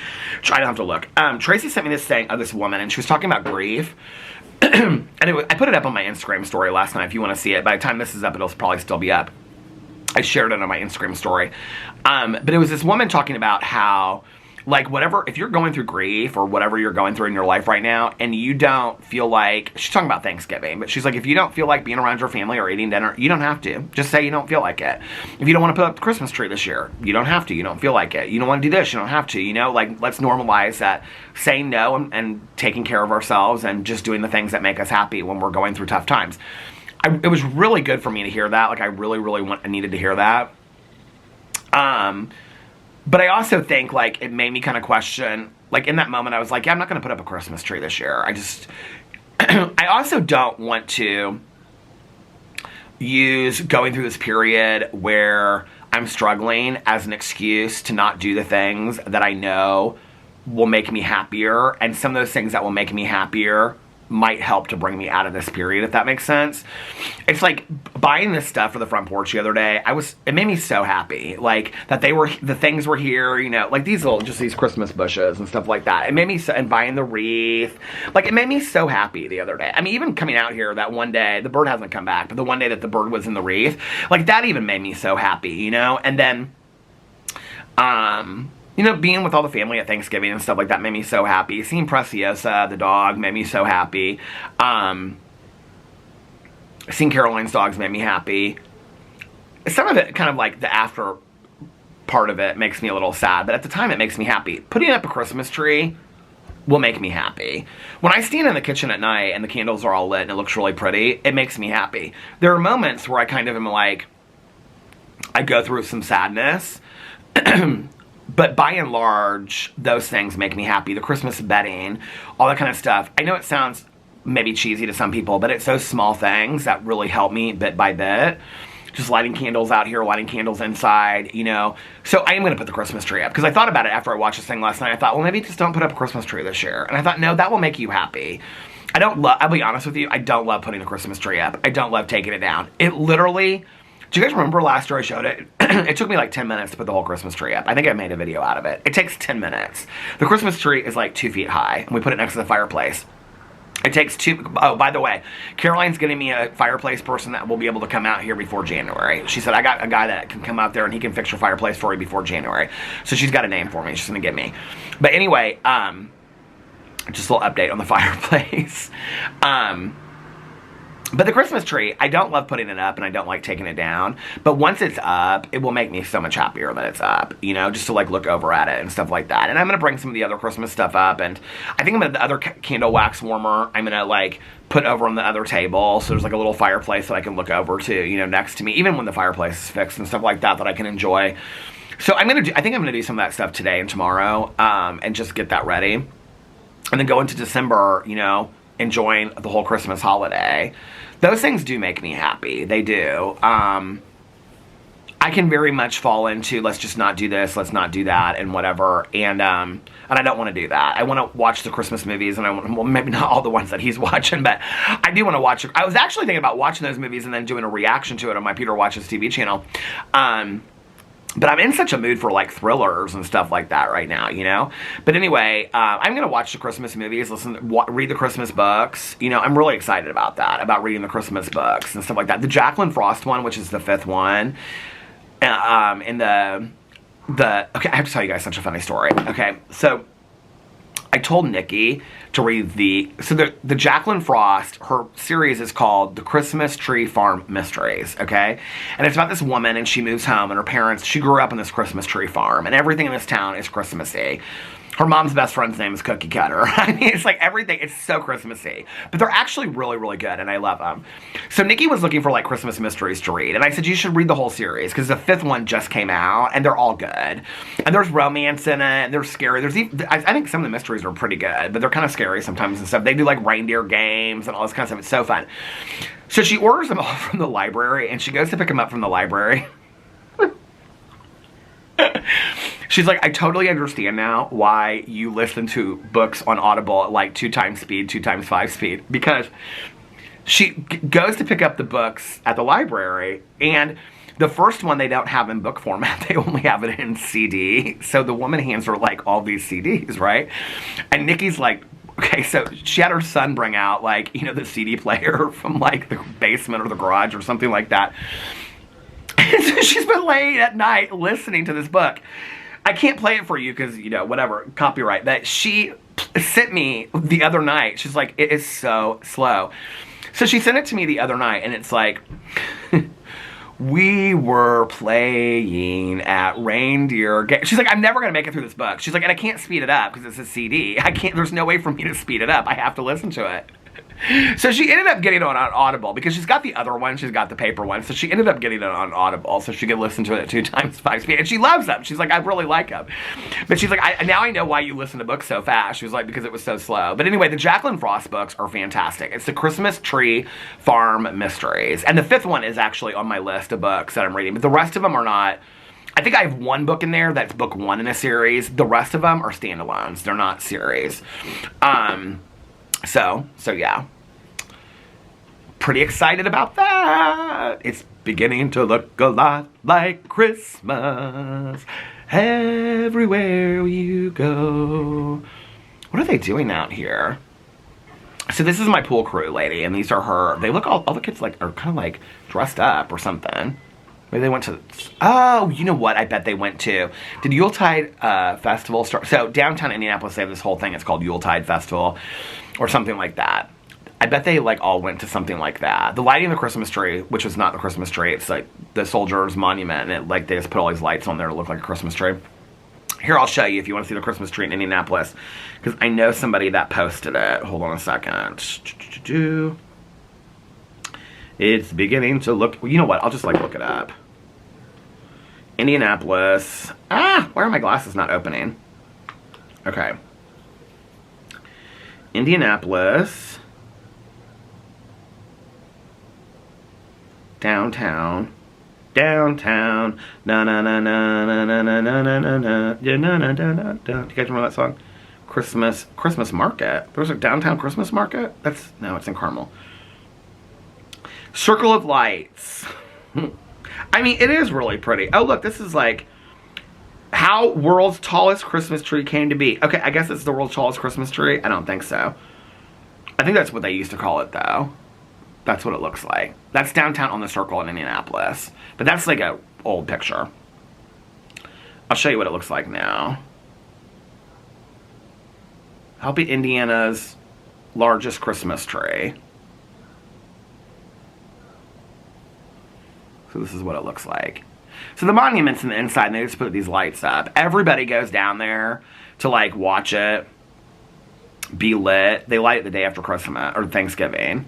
I don't have to look. Tracy sent me this thing of this woman, and she was talking about grief. And I put it up on my Instagram story last night if you want to see it. By the time this is up, it'll probably still be up. I shared it on my Instagram story. But it was this woman talking about how, like, whatever, if you're going through grief or whatever you're going through in your life right now, and you don't feel like, she's talking about Thanksgiving, but she's like, if you don't feel like being around your family or eating dinner, you don't have to. Just say you don't feel like it. If you don't want to put up the Christmas tree this year, you don't have to. You don't feel like it. You don't want to do this, you don't have to. You know, like, let's normalize that saying no and taking care of ourselves and just doing the things that make us happy when we're going through tough times. It was really good for me to hear that. Like, I really, really needed to hear that. But I also think, like, it made me kind of question, like, in that moment, I was like, yeah, I'm not going to put up a Christmas tree this year. I also don't want to use going through this period where I'm struggling as an excuse to not do the things that I know will make me happier. And some of those things that will make me happier might help to bring me out of this period, if that makes sense. It's like buying this stuff for the front porch the other day. It made me so happy, like that the things were here, you know, like these Christmas bushes and stuff like that. It made me so, and buying the wreath, like it made me so happy the other day. I mean, even coming out here that one day, the bird hasn't come back, but the one day that the bird was in the wreath, like that even made me so happy, you know. And then, you know, being with all the family at Thanksgiving and stuff like that made me so happy. Seeing Preciosa, the dog, made me so happy. Seeing Caroline's dogs made me happy. Some of it, kind of like the after part of it, makes me a little sad. But at the time, it makes me happy. Putting up a Christmas tree will make me happy. When I stand in the kitchen at night and the candles are all lit and it looks really pretty, it makes me happy. There are moments where I kind of am like, I go through some sadness. But by and large, those things make me happy. The Christmas bedding, all that kind of stuff. I know it sounds maybe cheesy to some people, but it's those small things that really help me bit by bit. Just lighting candles out here, lighting candles inside, you know. So I am going to put the Christmas tree up. Because I thought about it after I watched this thing last night. I thought, well, maybe just don't put up a Christmas tree this year. And I thought, no, that will make you happy. I'll be honest with you, I don't love putting the Christmas tree up. I don't love taking it down. It literally... Do you guys remember last year I showed it? It took me like 10 minutes to put the whole Christmas tree up. I think I made a video out of it. It takes 10 minutes. The Christmas tree is like 2 feet high, and we put it next to the fireplace. It takes oh, by the way, Caroline's getting me a fireplace person that will be able to come out here before January. She said, I got a guy that can come out there and he can fix your fireplace for you before January. So she's got a name for me. She's going to give me. But anyway, just a little update on the fireplace. But the Christmas tree, I don't love putting it up and I don't like taking it down. But once it's up, it will make me so much happier that it's up, you know, just to like look over at it and stuff like that. And I'm going to bring some of the other Christmas stuff up. And I think I'm going to, the other candle wax warmer, I'm going to like put over on the other table. So there's like a little fireplace that I can look over to, you know, next to me, even when the fireplace is fixed and stuff like that, that I can enjoy. So I think I'm going to do some of that stuff today and tomorrow, and just get that ready. And then go into December, you know, enjoying the whole Christmas holiday. Those things do make me happy. They do. I can very much fall into, let's just not do this, let's not do that, and whatever. And I don't want to do that. I want to watch the Christmas movies, and I want, well, maybe not all the ones that he's watching, but I do want to watch. I was actually thinking about watching those movies and then doing a reaction to it on my Peter Watches TV channel. But I'm in such a mood for like thrillers and stuff like that right now, you know? But anyway, I'm going to watch the Christmas movies, read the Christmas books. You know, I'm really excited about that, about reading the Christmas books and stuff like that. The Jacqueline Frost one, which is the 5th one, in okay, I have to tell you guys such a funny story. Okay, so I told Nikki to read the Jacqueline Frost, her series is called The Christmas Tree Farm Mysteries, okay? And it's about this woman, and she moves home, and her parents, she grew up in this Christmas tree farm, and everything in this town is Christmassy. Her mom's best friend's name is Cookie Cutter. I mean, it's like everything, it's so Christmassy. But they're actually really, really good, and I love them. So Nikki was looking for, like, Christmas mysteries to read, and I said, you should read the whole series, because the 5th one just came out, and they're all good. And there's romance in it, and they're scary. I think some of the mysteries are pretty good, but they're kind of scary sometimes and stuff. They do, like, reindeer games and all this kind of stuff. It's so fun. So she orders them all from the library, and she goes to pick them up from the library. She's like, I totally understand now why you listen to books on Audible at like 2 times speed, 2 times 5 speed. Because she goes to pick up the books at the library, and the first one they don't have in book format. They only have it in CD. So the woman hands her like all these CDs, right? And Nikki's like, okay, so she had her son bring out like, you know, the CD player from like the basement or the garage or something like that. And so she's been laying at night listening to this book. I can't play it for you because, you know, whatever, copyright. That she sent me the other night. She's like, it is so slow. So she sent it to me the other night, and it's like, we were playing at reindeer game. She's like, I'm never going to make it through this book. She's like, and I can't speed it up because it's a CD. There's no way for me to speed it up. I have to listen to it. So she ended up getting it on Audible because she's got the other one, she's got the paper one, so she ended up getting it on Audible so she could listen to it at 2 times 5 speed, and she loves them. She's like, I really like them. But she's like, now I know why you listen to books so fast. She was like, because it was so slow. But anyway, the Jacqueline Frost books are fantastic. It's the Christmas Tree Farm Mysteries, and the 5th one is actually on my list of books that I'm reading, but the rest of them are not. I think I have one book in there that's book 1 in a series. The rest of them are standalones. They're not series. So yeah. Pretty excited about that. It's beginning to look a lot like Christmas everywhere you go. What are they doing out here? So this is my pool crew lady, and these are her. They look all the kids like are kind of like dressed up or something. Maybe they went to, oh, you know what? I bet they went to, did Yuletide Festival start? So downtown Indianapolis, they have this whole thing. It's called Yuletide Festival or something like that. I bet they like all went to something like that. The lighting of the Christmas tree, which was not the Christmas tree, it's like the Soldiers Monument, and it, like they just put all these lights on there to look like a Christmas tree. Here, I'll show you if you want to see the Christmas tree in Indianapolis, because I know somebody that posted it. Hold on a second. It's beginning to look, you know what, I'll just like look it up. Indianapolis. Why are my glasses not opening? Okay. Indianapolis. Downtown. Downtown. Na na na na na na na na na na na na na na. Do you guys remember that song? Christmas market. There was a downtown Christmas market? No, it's in Carmel. Circle of Lights. I mean, it is really pretty. Oh, look, this is like how world's tallest Christmas tree came to be. Okay, I guess it's the world's tallest Christmas tree. I don't think so. I think that's what they used to call it, though. That's what it looks like. That's downtown on the Circle in Indianapolis. But that's like an old picture. I'll show you what it looks like now. I'll be Indiana's largest Christmas tree. So this is what it looks like. So the monument's on the inside, and they just put these lights up. Everybody goes down there to, like, watch it be lit. They light it the day after Christmas, or Thanksgiving.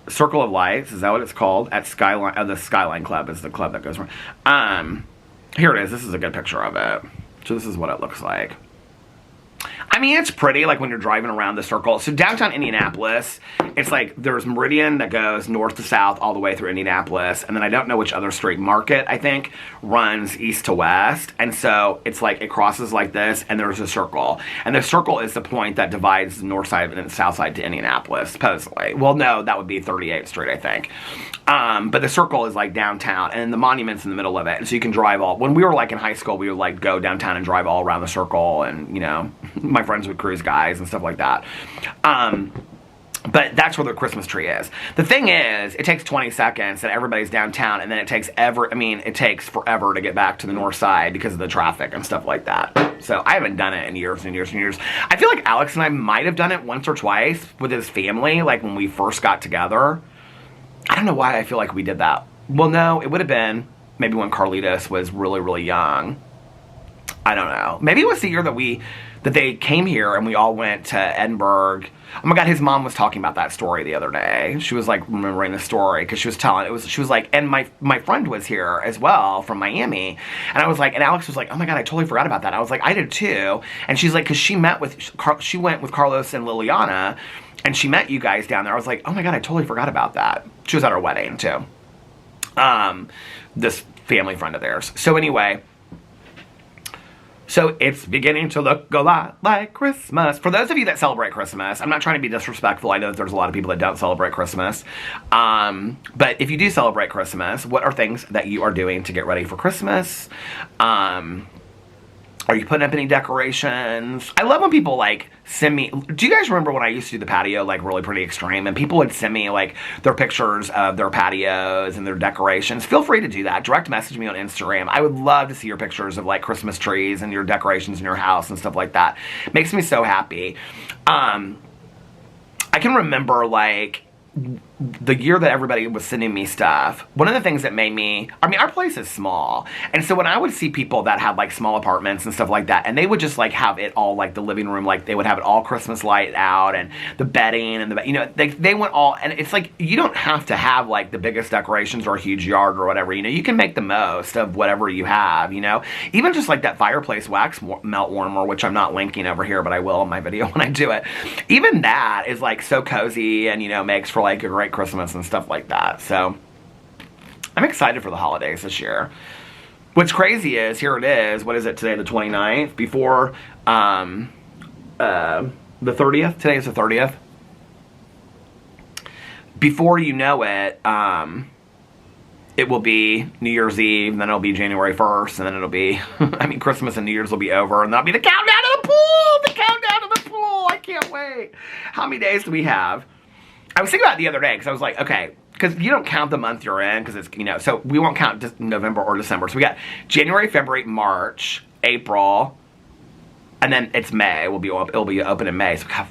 Circle of Lights, is that what it's called? At Skyline, the Skyline Club is the club that goes around. Here it is. This is a good picture of it. So this is what it looks like. I mean, it's pretty, like, when you're driving around the circle. So downtown Indianapolis, it's like there's Meridian that goes north to south all the way through Indianapolis. And then I don't know which other street, Market, I think, runs east to west. And so it's like it crosses like this, and there's a circle. And the circle is the point that divides the north side and the south side to Indianapolis, supposedly. Well, no, that would be 38th Street, I think. But the circle is like downtown, and the monument's in the middle of it. And so you can drive all, when we were like in high school, we would like go downtown and drive all around the circle, and, you know, my friends would cruise guys and stuff like that. But that's where the Christmas tree is. The thing is, it takes 20 seconds and everybody's downtown, and then it takes it takes forever to get back to the north side because of the traffic and stuff like that. So I haven't done it in years and years and years. I feel like Alex and I might have done it once or twice with his family, like when we first got together. I don't know why I feel like we did that. Well, no, it would have been maybe when Carlitos was really, really young. I don't know. Maybe it was the year that they came here and we all went to Edinburgh. Oh my God, his mom was talking about that story the other day. She was like remembering the story because she was telling she was like, and my friend was here as well from Miami. And I was like, and Alex was like, oh my God, I totally forgot about that. I was like, I did too. And she's like, because she went with Carlos and Liliana, and she met you guys down there. I was like, oh my God, I totally forgot about that. She was at our wedding too. This family friend of theirs. So anyway, so it's beginning to look a lot like Christmas. For those of you that celebrate Christmas, I'm not trying to be disrespectful. I know that there's a lot of people that don't celebrate Christmas. But if you do celebrate Christmas, what are things that you are doing to get ready for Christmas? Are you putting up any decorations? I love when people, like, send me... Do you guys remember when I used to do the patio, like, really pretty extreme? And people would send me, like, their pictures of their patios and their decorations. Feel free to do that. Direct message me on Instagram. I would love to see your pictures of, like, Christmas trees and your decorations in your house and stuff like that. Makes me so happy. I can remember, like... the year that everybody was sending me stuff, one of the things that made me, I mean, our place is small, and so when I would see people that had like small apartments and stuff like that, and they would just like have it all, like the living room, like they would have it all Christmas light out, and the bedding, and the, you know, they went all, and it's like, you don't have to have like the biggest decorations or a huge yard or whatever, you know, you can make the most of whatever you have, you know, even just like that fireplace wax melt warmer, which I'm not linking over here, but I will in my video when I do it. Even that is like so cozy, and, you know, makes for like a great Christmas and stuff like that. So I'm excited for the holidays this year. What's crazy is, here it is, what is it today, the 29th, before the 30th, today is the 30th. Before you know it, it will be New Year's Eve, and then it'll be January 1st, and then it'll be, I mean, Christmas and New Year's will be over, and that'll be the countdown to the pool! The countdown to the pool! I can't wait. How many days do we have? I was thinking about it the other day, because I was like, okay, because you don't count the month you're in, because it's, you know, so we won't count November or December. So we got January, February, March, April, and then it's May. It'll be open in May. So we have,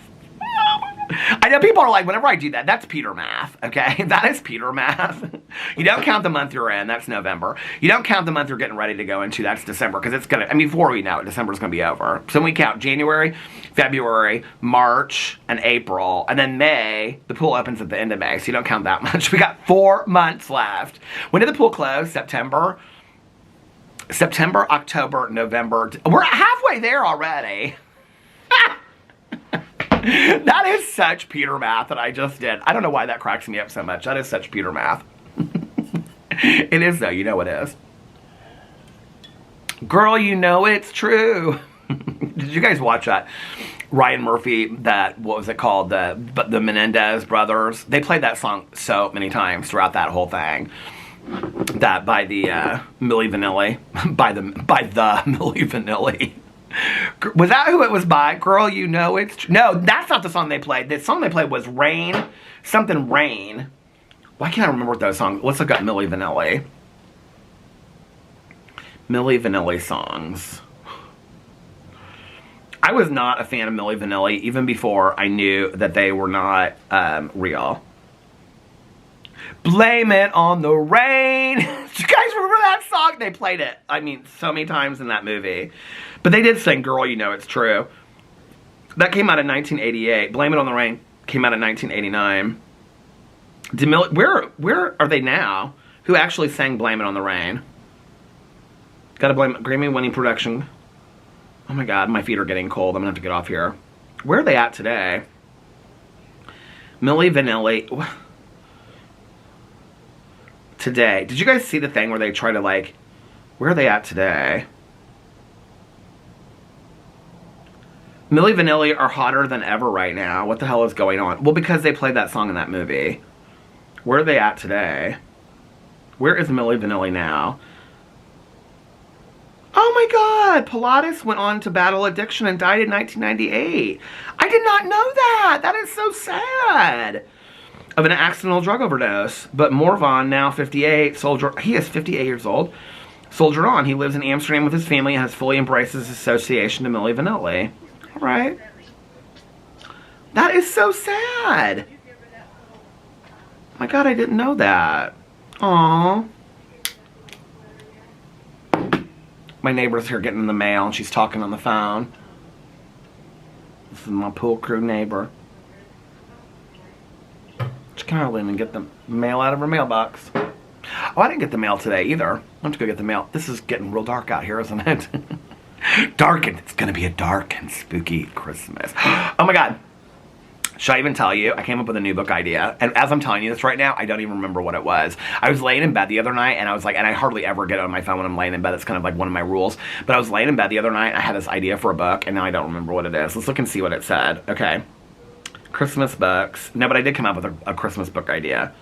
I know people are like, whenever I do that, that's Peter math, okay? That is Peter math. You don't count the month you're in, that's November. You don't count the month you're getting ready to go into, that's December, because it's going to, I mean, before we know it, December's going to be over. So we count January, February, March, and April, and then May, the pool opens at the end of May, so you don't count that much. We got 4 months left. When did the pool close? September? September, October, November. We're halfway there already. That is such Peter math that I just did. I don't know why that cracks me up so much. That is such Peter math. It is though, you know it is. Girl, you know it's true. Did you guys watch that? Ryan Murphy, that, what was it called? The Menendez brothers. They played that song so many times throughout that whole thing. That by the Milli Vanilli. by the Milli Vanilli. Was that who it was by? Girl, you know it's... No, that's not the song they played. The song they played was Rain. Something Rain. Why can't I remember what those songs... Let's look up Milli Vanilli. Milli Vanilli songs. I was not a fan of Milli Vanilli even before I knew that they were not real. Blame it on the rain. Do you guys remember that song? They played it, I mean, so many times in that movie. But they did sing Girl, You Know It's True. That came out in 1988. Blame It on the Rain came out in 1989. Where are they now? Who actually sang Blame It on the Rain? Gotta blame Grammy-winning production. Oh my God, my feet are getting cold. I'm gonna have to get off here. Where are they at today? Milli Vanilli. Today. Did you guys see the thing where they try to like... Where are they at today? Milli Vanilli are hotter than ever right now. What the hell is going on? Well, because they played that song in that movie. Where are they at today? Where is Milli Vanilli now? Oh my God! Pilates went on to battle addiction and died in 1998. I did not know that! That is so sad! Of an accidental drug overdose. But Morvan, now 58, he is 58 years old, soldiered on. He lives in Amsterdam with his family and has fully embraced his association to Milli Vanilli. Alright. That is so sad! Oh my God, I didn't know that. Aww. My neighbor's here getting the mail and she's talking on the phone. This is my pool crew neighbor. She can't hardly even get the mail out of her mailbox. Oh, I didn't get the mail today either. I went to go get the mail. This is getting real dark out here, isn't it? Dark, and it's gonna be a dark and spooky Christmas. Oh my God. Should I even tell you? I came up with a new book idea. And as I'm telling you this right now, I don't even remember what it was. I was laying in bed the other night and I was like, and I hardly ever get on my phone when I'm laying in bed. It's kind of like one of my rules. But I was laying in bed the other night and I had this idea for a book and now I don't remember what it is. Let's look and see what it said. Okay. Christmas books. No, but I did come up with a Christmas book idea.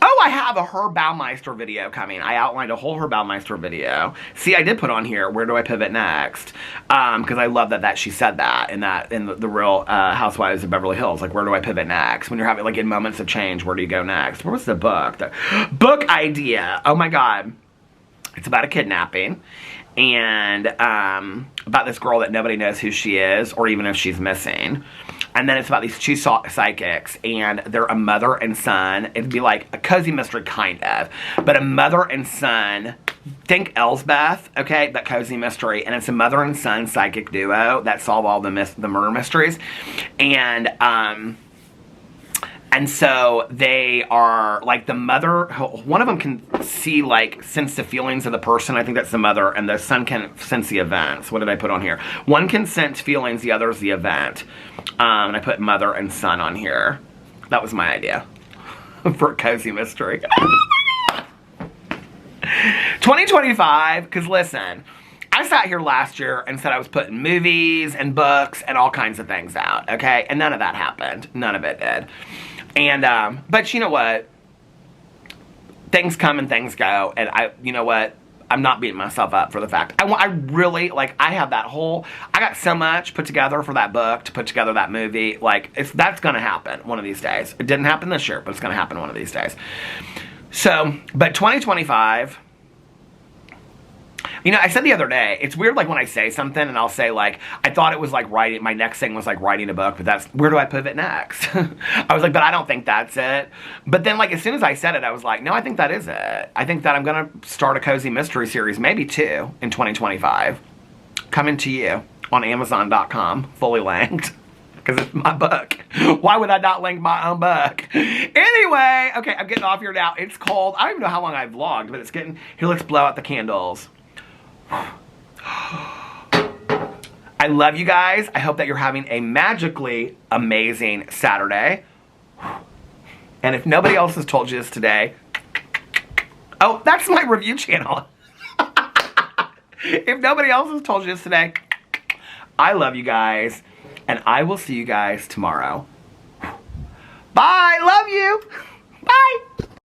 Oh, I have a Herb Baumeister video coming. I outlined a whole Herb Baumeister video. See, I did put on here, where do I pivot next? Because I love that she said that in the Real Housewives of Beverly Hills. Like, where do I pivot next? When you're having, like, in moments of change, where do you go next? Where was the book? The book idea. Oh my God. It's about a kidnapping. And about this girl that nobody knows who she is, or even if she's missing. And then it's about these two psychics, and they're a mother and son. It'd be like a cozy mystery, kind of. But a mother and son, think Elsbeth, okay, that cozy mystery. And it's a mother and son psychic duo that solve all the murder mysteries. And so they are, like, the mother, one of them can see, like, sense the feelings of the person. I think that's the mother. And the son can sense the events. What did I put on here? One can sense feelings, the other is the event. And I put mother and son on here. That was my idea for a cozy mystery. 2025, because listen, I sat here last year and said I was putting movies and books and all kinds of things out, okay? And none of that happened. None of it did. And, but you know what? Things come and things go. And you know what? I'm not beating myself up for the fact. I really, like, I have that whole, I got so much put together for that book, to put together that movie. Like, that's going to happen one of these days. It didn't happen this year, but it's going to happen one of these days. So, but 2025... You know, I said the other day, it's weird, like, when I say something and I'll say, like, I thought it was, like, writing, my next thing was, like, writing a book, but that's, where do I pivot next? I was like, but I don't think that's it. But then, like, as soon as I said it, I was like, no, I think that is it. I think that I'm going to start a cozy mystery series, maybe 2, in 2025. Coming to you on Amazon.com, fully linked. Because it's my book. Why would I not link my own book? Anyway, okay, I'm getting off here now. It's cold. I don't even know how long I've vlogged, but it's getting, here, let's blow out the candles. I love you guys. I hope that you're having a magically amazing Saturday. And if nobody else has told you this today, oh, that's my review channel. If nobody else has told you this today, I love you guys. And I will see you guys tomorrow.